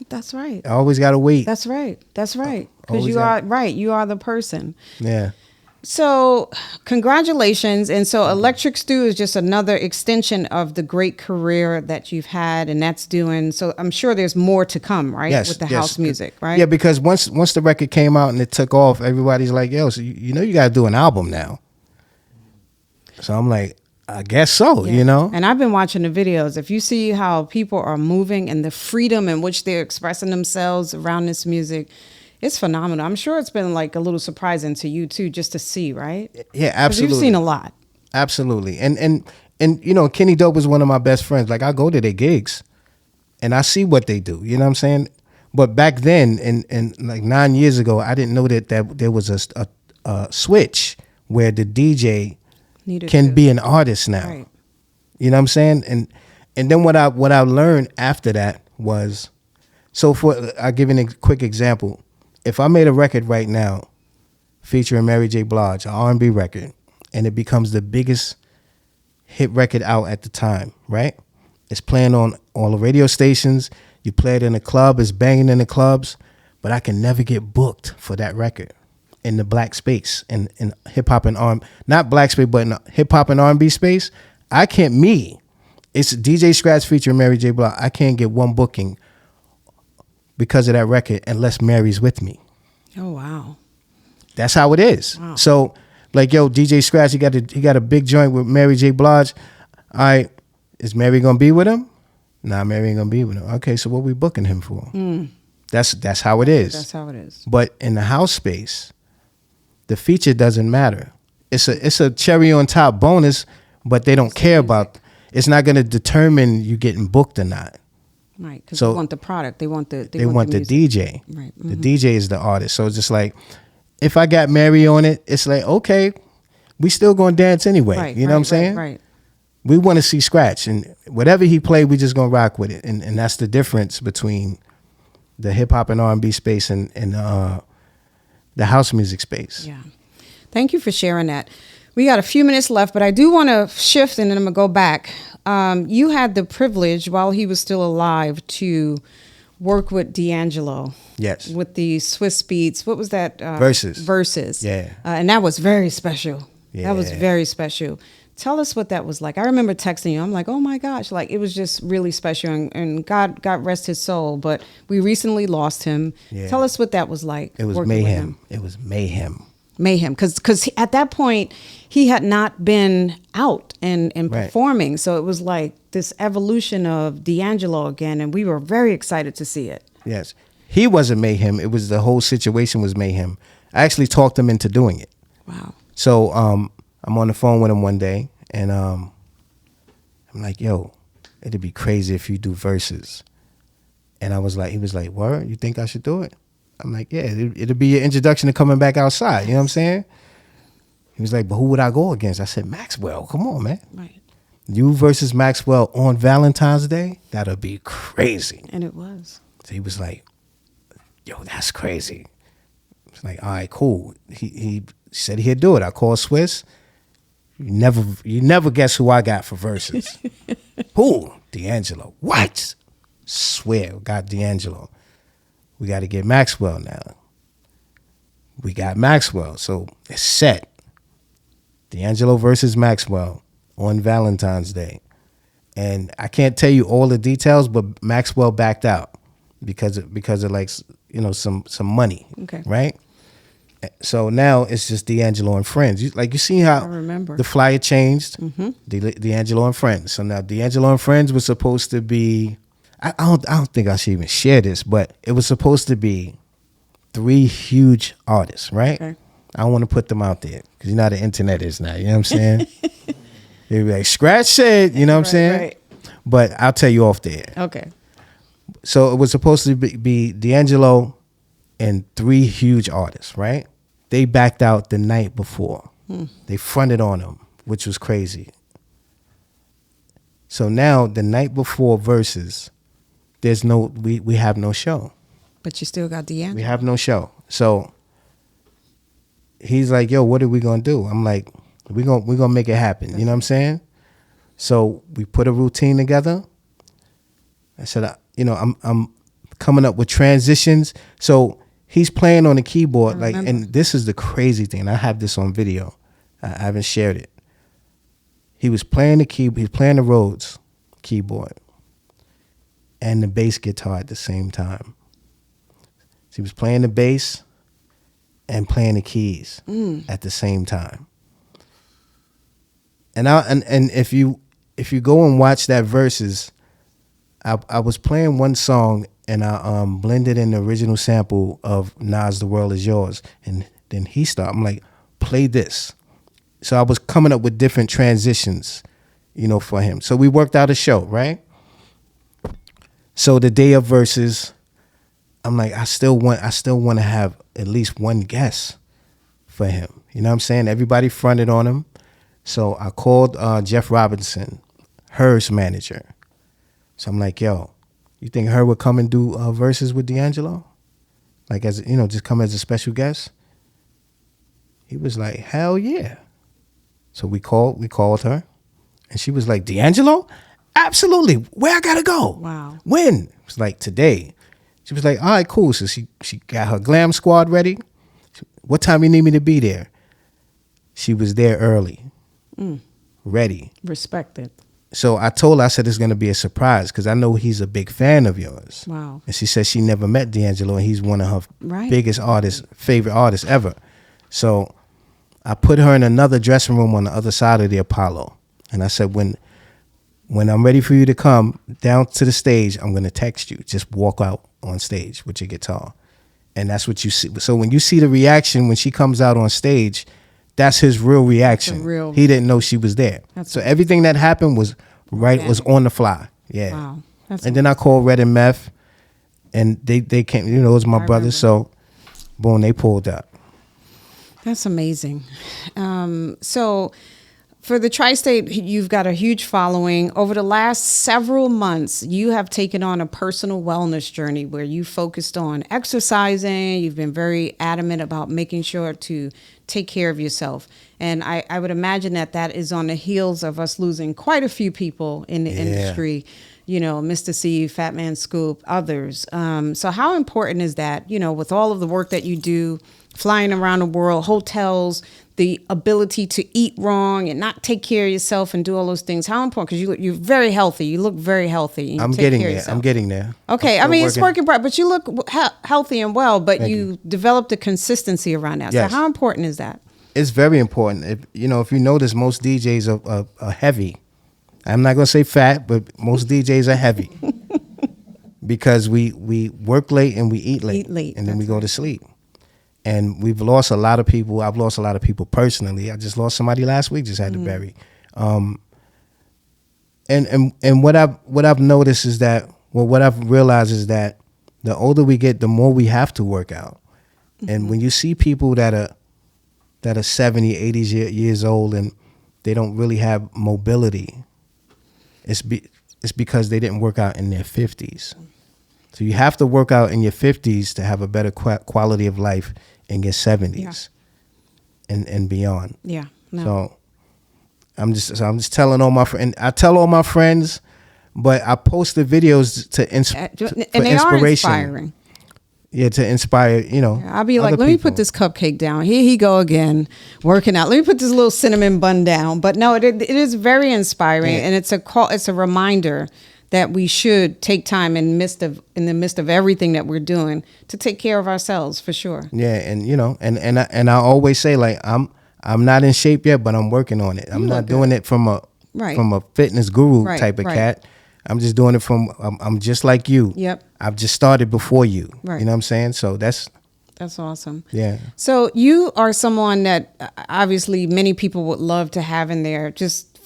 That's right. I always got to wait. That's right. Because you are right. You are the person. Yeah. So congratulations. And so Electric Stew is just another extension of the great career that you've had, and that's doing, so I'm sure there's more to come, right? Yes, with the house music, right? Yeah, because once the record came out and it took off, everybody's like, yo, so you got to do an album now. So I'm like, I guess so, yeah. And I've been watching the videos. If you see how people are moving and the freedom in which they're expressing themselves around this music, it's phenomenal. I'm sure it's been like a little surprising to you too, just to see, right? Yeah, absolutely. You've seen a lot. Absolutely. And Kenny Dope is one of my best friends. Like, I go to their gigs and I see what they do. You know what I'm saying? But back then, and like 9 years ago, I didn't know that there was a switch where the DJ can be an artist now. Right. You know what I'm saying? And then what I learned after that was, so I'll give you a quick example. If I made a record right now featuring Mary J. Blige, an R&B record, and it becomes the biggest hit record out at the time, right? It's playing on all the radio stations. You play it in the club, it's banging in the clubs, but I can never get booked for that record in the black space, in hip hop and R, not black space, but in the hip hop and R&B space. I can't. It's DJ Scratch featuring Mary J. Blige. I can't get one booking because of that record unless Mary's with me. Oh wow. That's how it is. Wow. So, like, yo, DJ Scratch, he got a big joint with Mary J. Blige. All right, is Mary gonna be with him? Nah, Mary ain't gonna be with him. Okay, so what we booking him for? That's how it is. That's how it is. But in the house space, the feature doesn't matter. It's a cherry on top bonus, but they don't care about. It's not gonna determine you getting booked or not. Right, because So they want the product. They want the music. DJ. Right. The DJ is the artist. So it's just like, if I got Mary on it, it's like, okay, we still gonna dance anyway. Right, you know what I'm saying? Right. We want to see Scratch, and whatever he played, we just gonna rock with it. And that's the difference between the hip hop and R&B space and the house music space. Yeah. Thank you for sharing that. We got a few minutes left, but I do want to shift, and then I'm gonna go back. You had the privilege while he was still alive to work with D'Angelo. Yes. With the Swiss Beats. What was that? Versus. Yeah. And that was very special. That was Yeah. very special. Tell us what that was like. I remember texting you. I'm like, oh my gosh, like it was just really special. And God rest his soul. But we recently lost him. Yeah. Tell us what that was like. It was working with mayhem. him. It was mayhem. Mayhem, because at that point he had not been out and Right. performing, so it was like this evolution of D'Angelo again, and we were very excited to see it. Yes. He wasn't mayhem. It was the whole situation was mayhem. I actually talked him into doing it. Wow. So I'm on the phone with him one day, and I'm like, yo, it'd be crazy if you do verses. And he was like, word, you think I should do it? I'm like, yeah, it'll be your introduction to coming back outside. You know what I'm saying? He was like, but who would I go against? I said, Maxwell. Come on, man. Right. You versus Maxwell on Valentine's Day? That'll be crazy. And it was. So he was like, yo, that's crazy. It's like, all right, cool. He said he'd do it. I called Swiss. You never guess who I got for verses. Who? D'Angelo. What? Swear, got D'Angelo. We got to get Maxwell now. We got Maxwell. So it's set. D'Angelo versus Maxwell on Valentine's Day. And I can't tell you all the details, but Maxwell backed out because of like, you know, some money. Okay. Right? So now it's just D'Angelo and friends. You see how I remember. the flyer changed? Mm-hmm. D'Angelo and friends. So now D'Angelo and friends was supposed to be, I don't think I should even share this, but it was supposed to be 3 huge artists, right? Okay. I don't want to put them out there because you know how the internet is now. You know what I'm saying? They be like, Scratch said, you know what I'm saying? Right. But I'll tell you off there. Okay. So it was supposed to be D'Angelo and 3 huge artists, right? They backed out the night before. They fronted on them, which was crazy. So now the night before versus, we have no show. But you still got D'Angelo. We have no show. So he's like, yo, what are we gonna do? I'm like, we're gonna make it happen. You know what I'm saying? So we put a routine together. I said, I'm coming up with transitions. So he's playing on the keyboard, like, and this is the crazy thing. I have this on video. I haven't shared it. He was playing the keyboard. He's playing the Rhodes keyboard and the bass guitar at the same time. So he was playing the bass and playing the keys at the same time. And if you go and watch that verses, I was playing one song and I blended in the original sample of Nas' "The World Is Yours," and then he started. I'm like, play this. So I was coming up with different transitions, for him. So we worked out a show, right? So the day of verses, I'm like, I still want to have at least one guest for him. You know what I'm saying? Everybody fronted on him. So I called Jeff Robinson, Her's manager. So I'm like, yo, you think Her would come and do verses with D'Angelo? Like, as just come as a special guest? He was like, hell yeah. So we called her, and she was like, D'Angelo? absolutely. Where I gotta go? Wow. When? It was like today. She was like, all right, cool. So she got her glam squad ready. What time you need me to be there? She was there early, ready. Respected. So I told her, I said, it's going to be a surprise because I know he's a big fan of yours. Wow. And she said she never met D'Angelo, and he's one of her Right. biggest artists, favorite artists ever. So I put her in another dressing room on the other side of the Apollo. And I said, when I'm ready for you to come down to the stage, I'm going to text you. Just walk out on stage with your guitar. And that's what you see. So when you see the reaction when she comes out on stage, that's his real reaction. He didn't know she was there. So everything that happened was was on the fly. Yeah. Wow. And then I called Red and Meth, and they came. You know, it was my brothers. So, boom, they pulled up. That's amazing. So for the Tri-State, you've got a huge following. Over the last several months, you have taken on a personal wellness journey where you focused on exercising. You've been very adamant about making sure to take care of yourself. And I would imagine that is on the heels of us losing quite a few people in the industry. You know, Mr. C, Fat Man Scoop, others. So how important is that, you know, with all of the work that you do, flying around the world, hotels, the ability to eat wrong and not take care of yourself and do all those things? How important? Because you're very healthy. You look very healthy. I'm getting there. I'm getting there. Okay. I mean, it's working, but you look healthy and well, but you developed a consistency around that. Yes. So how important is that? It's very important. If you notice, most DJs are heavy. I'm not going to say fat, but most DJs are heavy because we work late and we eat late. And then we go to sleep. And we've lost a lot of people. I've lost a lot of people personally. I just lost somebody last week, just had to bury. And what I've noticed is that, what I've realized is that the older we get, the more we have to work out. And when you see people that are 70, 80 years old and they don't really have mobility, it's because they didn't work out in their 50s. So you have to work out in your 50s to have a better quality of life in your 70s and beyond. Yeah. No. So I'm just telling all my friends. I tell all my friends, but I post the videos for they inspiration. are inspiring. Yeah, to inspire, I'll be like, let me put this cupcake down. Here he go again, working out. Let me put this little cinnamon bun down. But no, it is very inspiring, and it's a reminder that we should take time in the midst of everything that we're doing to take care of ourselves, for sure. Yeah, and I always say, like, I'm not in shape yet, but I'm working on it. I'm not doing it from a fitness guru type of cat. I'm just doing it I'm just like you. Yep. I've just started before you. Right. You know what I'm saying? So that's awesome. Yeah. So you are someone that obviously many people would love to have in there.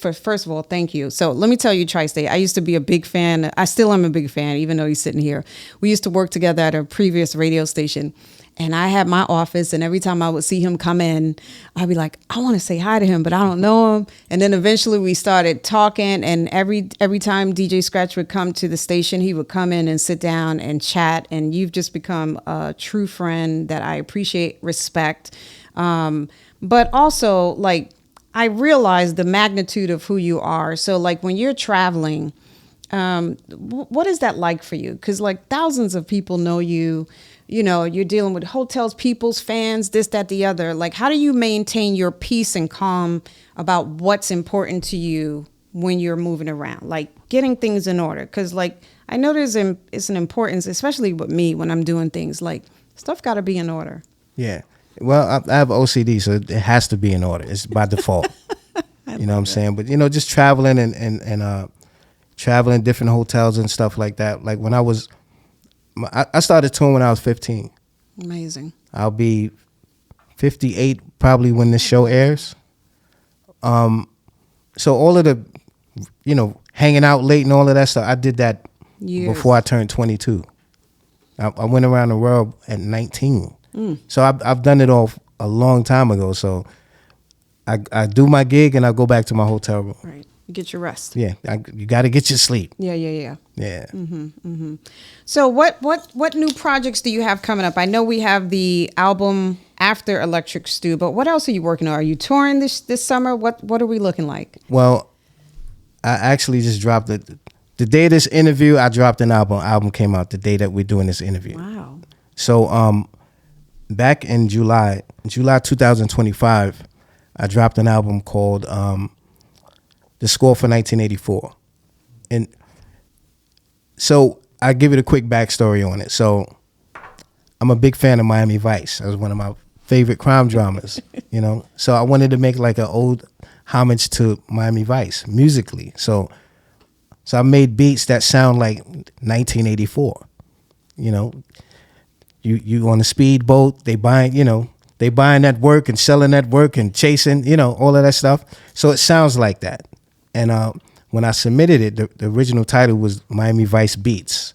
First of all, thank you. So let me tell you, Tri-State, I used to be a big fan. I still am a big fan, even though he's sitting here. We used to work together at a previous radio station. And I had my office, and every time I would see him come in, I'd be like, I want to say hi to him, but I don't know him. And then eventually we started talking, and every time DJ Scratch would come to the station, he would come in and sit down and chat. And you've just become a true friend that I appreciate, respect. But also, like, I realize the magnitude of who you are. So, like, when you're traveling, what is that like for you? Because, like, thousands of people know you. You know, you're dealing with hotels, people's fans, this, that, the other. Like, how do you maintain your peace and calm about what's important to you when you're moving around? Like, getting things in order. Because, like, I know it's an importance, especially with me when I'm doing things. Like, stuff got to be in order. Yeah. Well, I have OCD, so it has to be in order. It's by default. You know what I'm saying? But, just traveling and traveling different hotels and stuff like that. Like, when I started touring when I was 15. Amazing. I'll be 58 probably when this show airs. So all of the, hanging out late and all of that stuff, I did that before I turned 22. I went around the world at 19. So I've done it all a long time ago. So I do my gig and I go back to my hotel room. Right. You get your rest. Yeah. You got to get your sleep. Yeah. Yeah. Mm-hmm. So what new projects do you have coming up? I know we have the album After Electric Stew, but what else are you working on? Are you touring this summer? What are we looking like? Well, I actually just dropped the day of this interview, I dropped an album. Album came out the day that we're doing this interview. Wow. So back in July 2025, I dropped an album called The Score for 1984. And so I give it a quick backstory on it. So I'm a big fan of Miami Vice. That was one of my favorite crime dramas, you know. So I wanted to make like an old homage to Miami Vice musically. So I made beats that sound like 1984. You know, you on a speedboat, they buying that work and selling that work and chasing, you know, all of that stuff. So it sounds like that. And when I submitted it, the original title was Miami Vice Beats,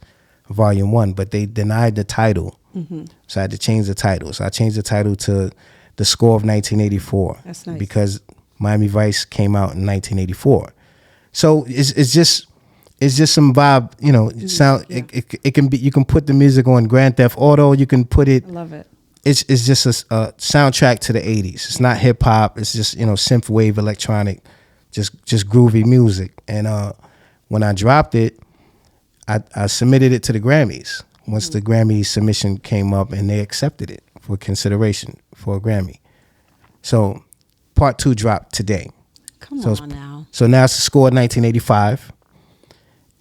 Volume 1, but they denied the title. Mm-hmm. So I had to change the title. So I changed the title to The Score of 1984. That's nice. Because Miami Vice came out in 1984. So it's just some vibe, you know, sound. Yeah. It can be, you can put the music on Grand Theft Auto, you can put it. I love it. It's just a soundtrack to the 80s. It's not hip hop. It's just, you know, synth wave electronic, just groovy music. And when I dropped it, I submitted it to the Grammys. Once the Grammy submission came up, and they accepted it for consideration for a Grammy. So part 2 dropped today. Come on now. So now it's The Score 1985.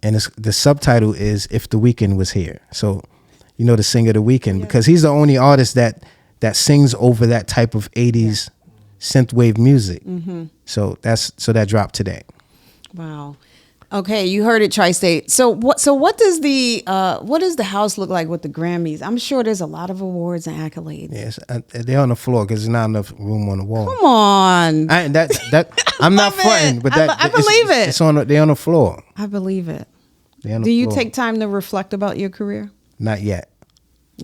And the subtitle is If the Weeknd Was Here. So, you know, the singer The Weeknd, because he's the only artist that sings over that type of 80s synthwave music. Mm-hmm. So that dropped today. Wow. Okay, you heard it, Tri-State. So what does the house look like with the Grammys? I'm sure there's a lot of awards and accolades. Yes, they're on the floor because there's not enough room on the wall. Come on. I'm not fronting, but I believe it. They're on the floor. I believe it. Do you take time to reflect about your career? Not yet.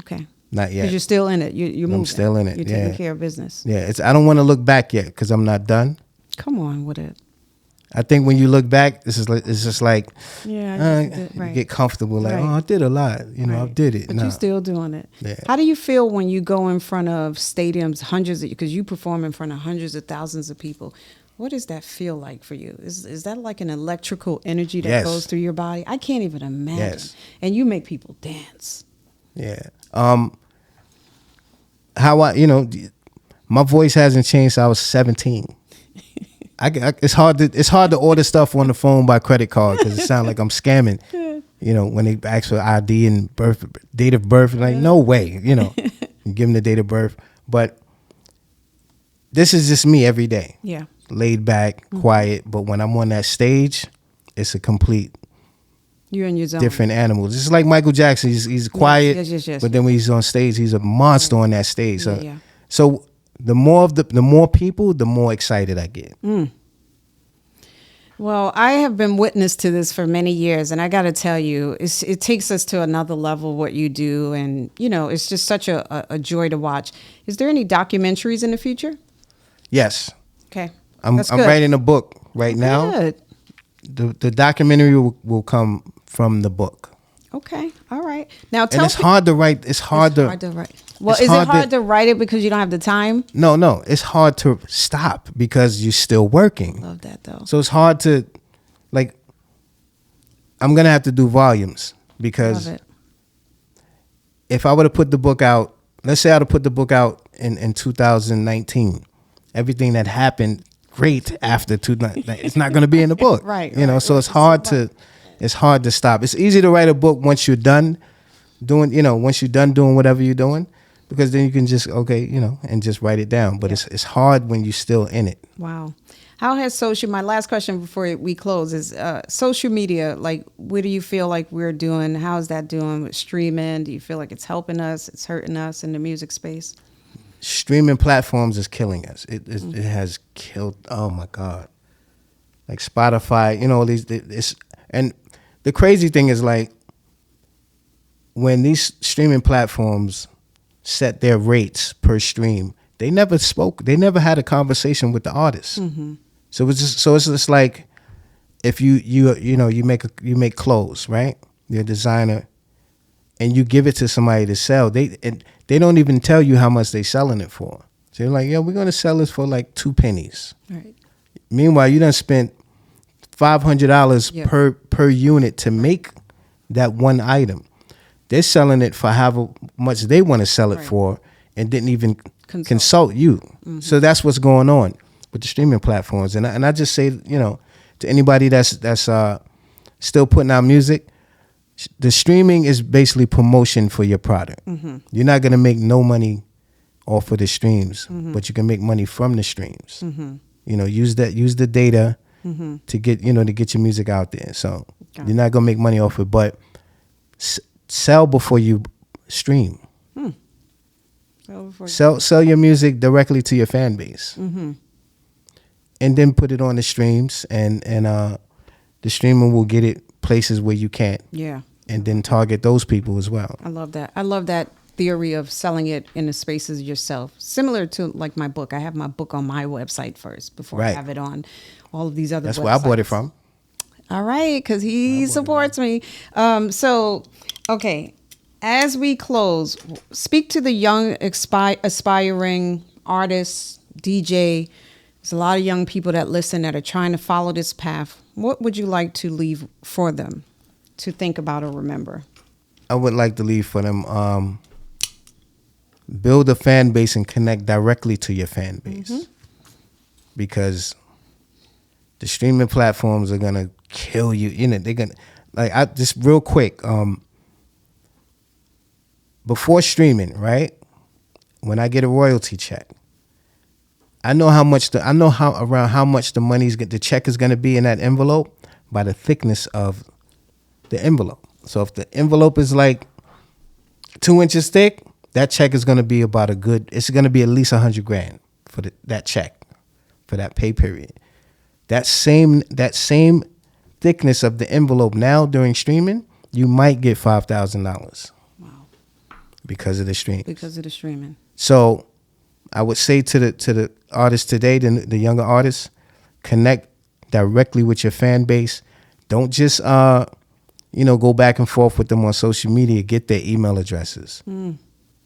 Okay. Not yet. Because you're still in it. You're moving. I'm still in it. You're taking care of business. Yeah. I don't want to look back yet because I'm not done. Come on with it. I think when you look back, it's just like right. You get comfortable. Like, right. Oh, I did a lot. You know, I did it. But you're still doing it. Yeah. How do you feel when you go in front of stadiums, because you perform in front of hundreds of thousands of people? What does that feel like for you? Is that like an electrical energy that goes through your body? I can't even imagine. Yes. And you make people dance. Yeah. My voice hasn't changed since I was 17. It's hard to order stuff on the phone by credit card because it sounds like I'm scamming. You know, when they ask for ID and date of birth, like no way. You know, you give them the date of birth. But this is just me every day. Yeah, laid back, quiet. But when I'm on that stage, it's a complete. You're in your zone. Different animals. Just like Michael Jackson, he's quiet. Yes. But then when he's on stage, he's a monster on that stage. So the more people, the more excited I get. Well, I have been witness to this for many years, and I got to tell you, it takes us to another level what you do, and you know, it's just such a joy to watch. Is there any documentaries in the future? Yes. Okay. I'm writing a book right now. Good. The documentary will come from the book. Okay. All right. Now tell me. It's hard to write. It's hard to write. Well, is it hard to write it because you don't have the time? No. It's hard to stop because you're still working. Love that though. So it's hard to, like, I'm going to have to do volumes because if I were to put the book out, let's say I would put the book out in 2019, everything that happened great after 2019, it's not going to be in the book. Right. You know, so it's hard to stop. It's easy to write a book once you're done doing whatever you're doing, because then you can just, and just write it down. But it's hard when you're still in it. Wow. How has my last question before we close is social media, like, what do you feel like we're doing? How's that doing with streaming? Do you feel like it's helping us? It's hurting us in the music space? Streaming platforms is killing us. It has killed, oh my God. Like Spotify, and the crazy thing is, like, when these streaming platforms set their rates per stream, they never had a conversation with the artists. Mm-hmm. So it's just like, if you make clothes, right? You're a designer, and you give it to somebody to sell. They don't even tell you how much they selling it for. So you're like, we're gonna sell this for like 2 pennies. Right. Meanwhile, you done spent $500 Yeah. per unit to make that one item. They're selling it for however much they want to sell it Right. for, and didn't even Consult. consult you. So that's what's going on with the streaming platforms. And I just say, to anybody that's still putting out music, the streaming is basically promotion for your product. You're not going to make no money off of the streams, but you can make money from the streams. Use the data to get your music out there. So Got you're not going to make money off it, but sell before you stream. Sell your music directly to your fan base, and then put it on the streams, and the streamer will get it places where you can't. Yeah. And then target those people as well. I love that. I love that theory of selling it in the spaces yourself. Similar to like my book. I have my book on my website first before I Right. have it on all of these other That's websites. where I bought it from. All right, because he supports me. Okay, as we close, speak to the young aspiring artists, DJ. There's a lot of young people that listen that are trying to follow this path. What would you like to leave for them to think about or remember? I would like to leave for them, build a fan base and connect directly to your fan base. Because the streaming platforms are going to kill you. They're going to, just real quick, before streaming, right? When I get a royalty check, I know how much the check is going to be in that envelope by the thickness of the envelope. So if the envelope is like 2 inches thick, that check is going to be it's going to be at least $100,000 for that check for that pay period. That same thickness of the envelope now during streaming, you might get $5,000. Wow. Because of the stream. Because of the streaming. So I would say to the artists today, the younger artists, connect directly with your fan base. Don't just go back and forth with them on social media. Get their email addresses.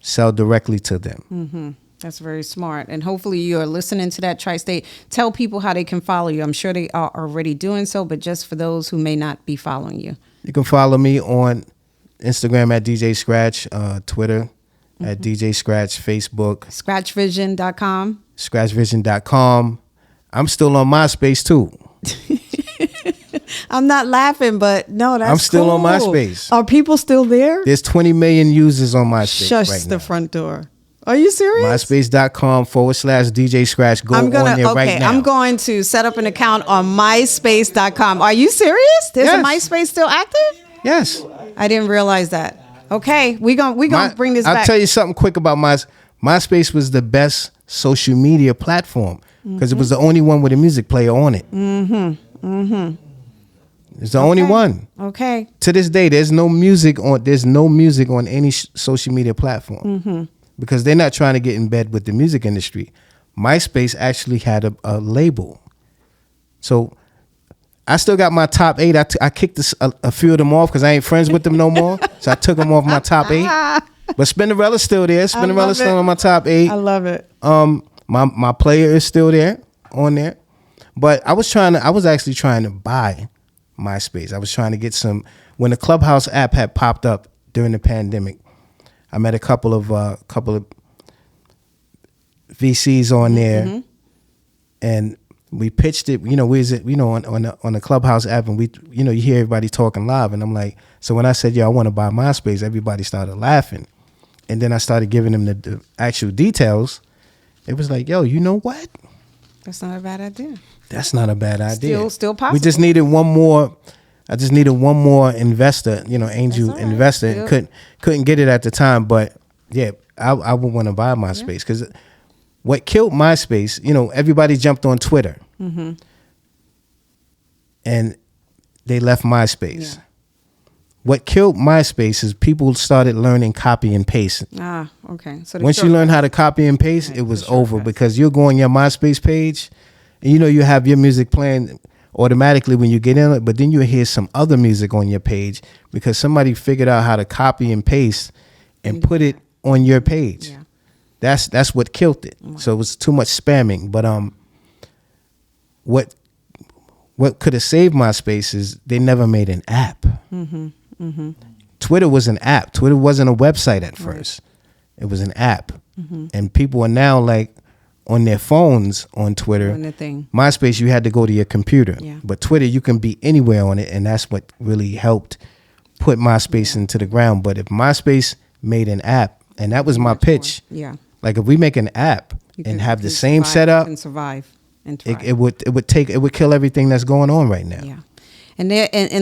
Sell directly to them. That's very smart. And hopefully you're listening to that Tri-State. Tell people how they can follow you. I'm sure they are already doing so, but just for those who may not be following you. You can follow me on Instagram at DJ Scratch, Twitter at DJ Scratch, Facebook. Scratchvision.com. Scratchvision.com. I'm still on MySpace too. I'm not laughing, but no, that's I'm still on cool. MySpace. Are people still there? There's 20 million users on MySpace Shush right the now. front door. Are you serious? MySpace.com/DJ Scratch. Go on there right now. I'm going to set up an account on MySpace.com. Are you serious? There's a Yes. MySpace still active? Yes. I didn't realize that. Okay, we gonna bring this back. I'll tell you something quick about MySpace was the best social media platform because it was the only one with a music player on it. It's the only one. Okay. To this day, there's no music on any social media platform because they're not trying to get in bed with the music industry. MySpace actually had a label. So I still got my top 8. I kicked a few of them off because I ain't friends with them no more. So I took them off my top 8. But Spinderella's still there. Spinderella's still on my top 8. I love it. My player is still there on there. But I was actually trying to buy MySpace. I was trying to get some. When the Clubhouse app had popped up during the pandemic, I met a couple of VCs on there, and we pitched it. We was on the Clubhouse app, and you hear everybody talking live, and I'm like, so when I said, I want to buy MySpace, everybody started laughing, and then I started giving them the actual details. It was like, yo, you know what? That's not a bad idea. That's not a bad idea. Still possible. We just needed one more. I just needed one more investor, angel That's all right. investor. And couldn't get it at the time, but yeah, I would want to buy MySpace because what killed MySpace, everybody jumped on Twitter, and they left MySpace. Yeah. What killed MySpace is people started learning copy and paste. Okay. So Once you learn how to copy and paste, it was over shortcuts. because you'll go on your MySpace page and you have your music playing automatically when you get in it, but then you'll hear some other music on your page because somebody figured out how to copy and paste and put it on your page. Yeah. That's what killed it. So it was too much spamming. But what could have saved MySpace is they never made an app. Twitter was an app. Twitter wasn't a website at first. It was an app. And people are now like on their phones on Twitter. Doing the thing. MySpace, you had to go to your computer. Yeah. But Twitter, you can be anywhere on it. And that's what really helped put MySpace into the ground. But if MySpace made an app, and that was my pitch. Yeah. Like if we make an app and have the same setup, and survive and thrive. it would kill everything that's going on right now. Yeah. And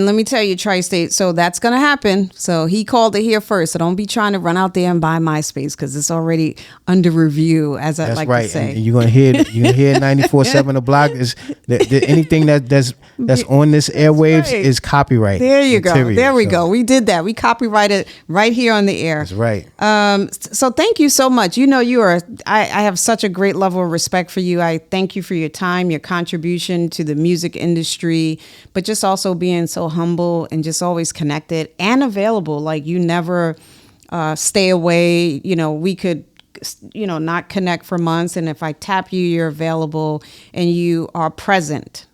let me tell you, Tri-State, so that's going to happen. So he called it here first. So don't be trying to run out there and buy MySpace because it's already under review, as I like to say. And you're gonna hear 94.7 The Block is anything that's on this airwaves right. is copyright. There you go. material. There we So, go. We did that. We copyrighted right here on the air. That's right. So thank you so much. You know, I have such a great level of respect for you. I thank you for your time, your contribution to the music industry, but just also being so humble and just always connected and available. Like you never stay away. You know, we could, not connect for months. And if I tap you, you're available and you are present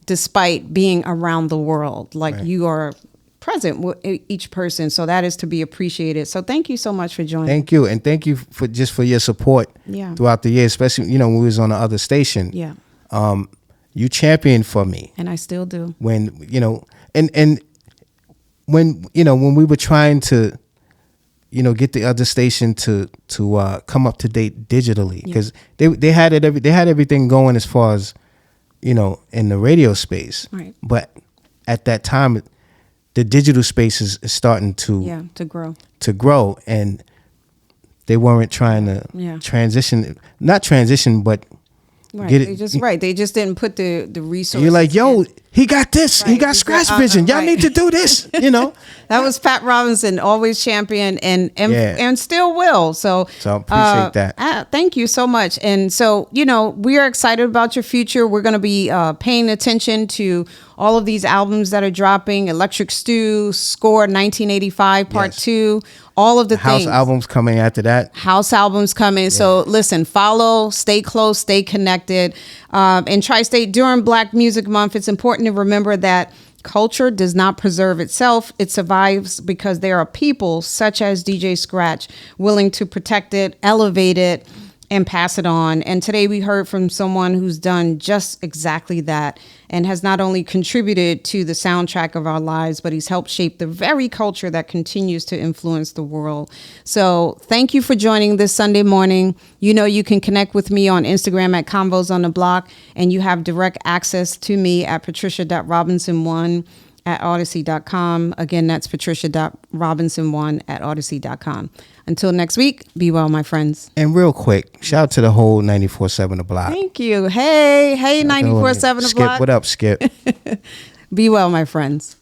despite being around the world. Like Right. you are present with each person. So that is to be appreciated. So thank you so much for joining. Thank you, and thank you for your support Yeah. throughout the year, especially when we was on the other station. Yeah. You championed for me And I still do. when and when we were trying to get the other station to come up to date digitally, because they had everything going as far as in the radio space, Right. but at that time the digital space is starting to grow, and they weren't trying to not transition but Right. get it. They just didn't put the resources. You're like, yo, in. he got this. He Right. got scratch vision. Y'all right. need to do this. That was Pat Robinson, always champion and Yeah. still will. So So I appreciate that. Thank you so much. And so, we are excited about your future. We're going to be paying attention to all of these albums that are dropping. Electric Stew, Score 1985 Part Yes. 2, all of the House things. albums coming after that. House albums coming. So listen, follow, stay close, stay connected. In Tri-State during Black Music Month, it's important to remember that culture does not preserve itself. It survives because there are people such as DJ Scratch willing to protect it, elevate it, and pass it on. And today we heard from someone who's done just exactly that and has not only contributed to the soundtrack of our lives, but he's helped shape the very culture that continues to influence the world. So thank you for joining this Sunday morning. You can connect with me on Instagram at Convos on the Block, and you have direct access to me at patricia.robinson1 at odyssey.com. Again, that's patricia.robinson1 at odyssey.com. Until next week, be well, my friends. And real quick, shout out to the whole 94.7 The Block. Thank you. Hey, 94.7 The Skip, Block. what up, Skip? Be well, my friends.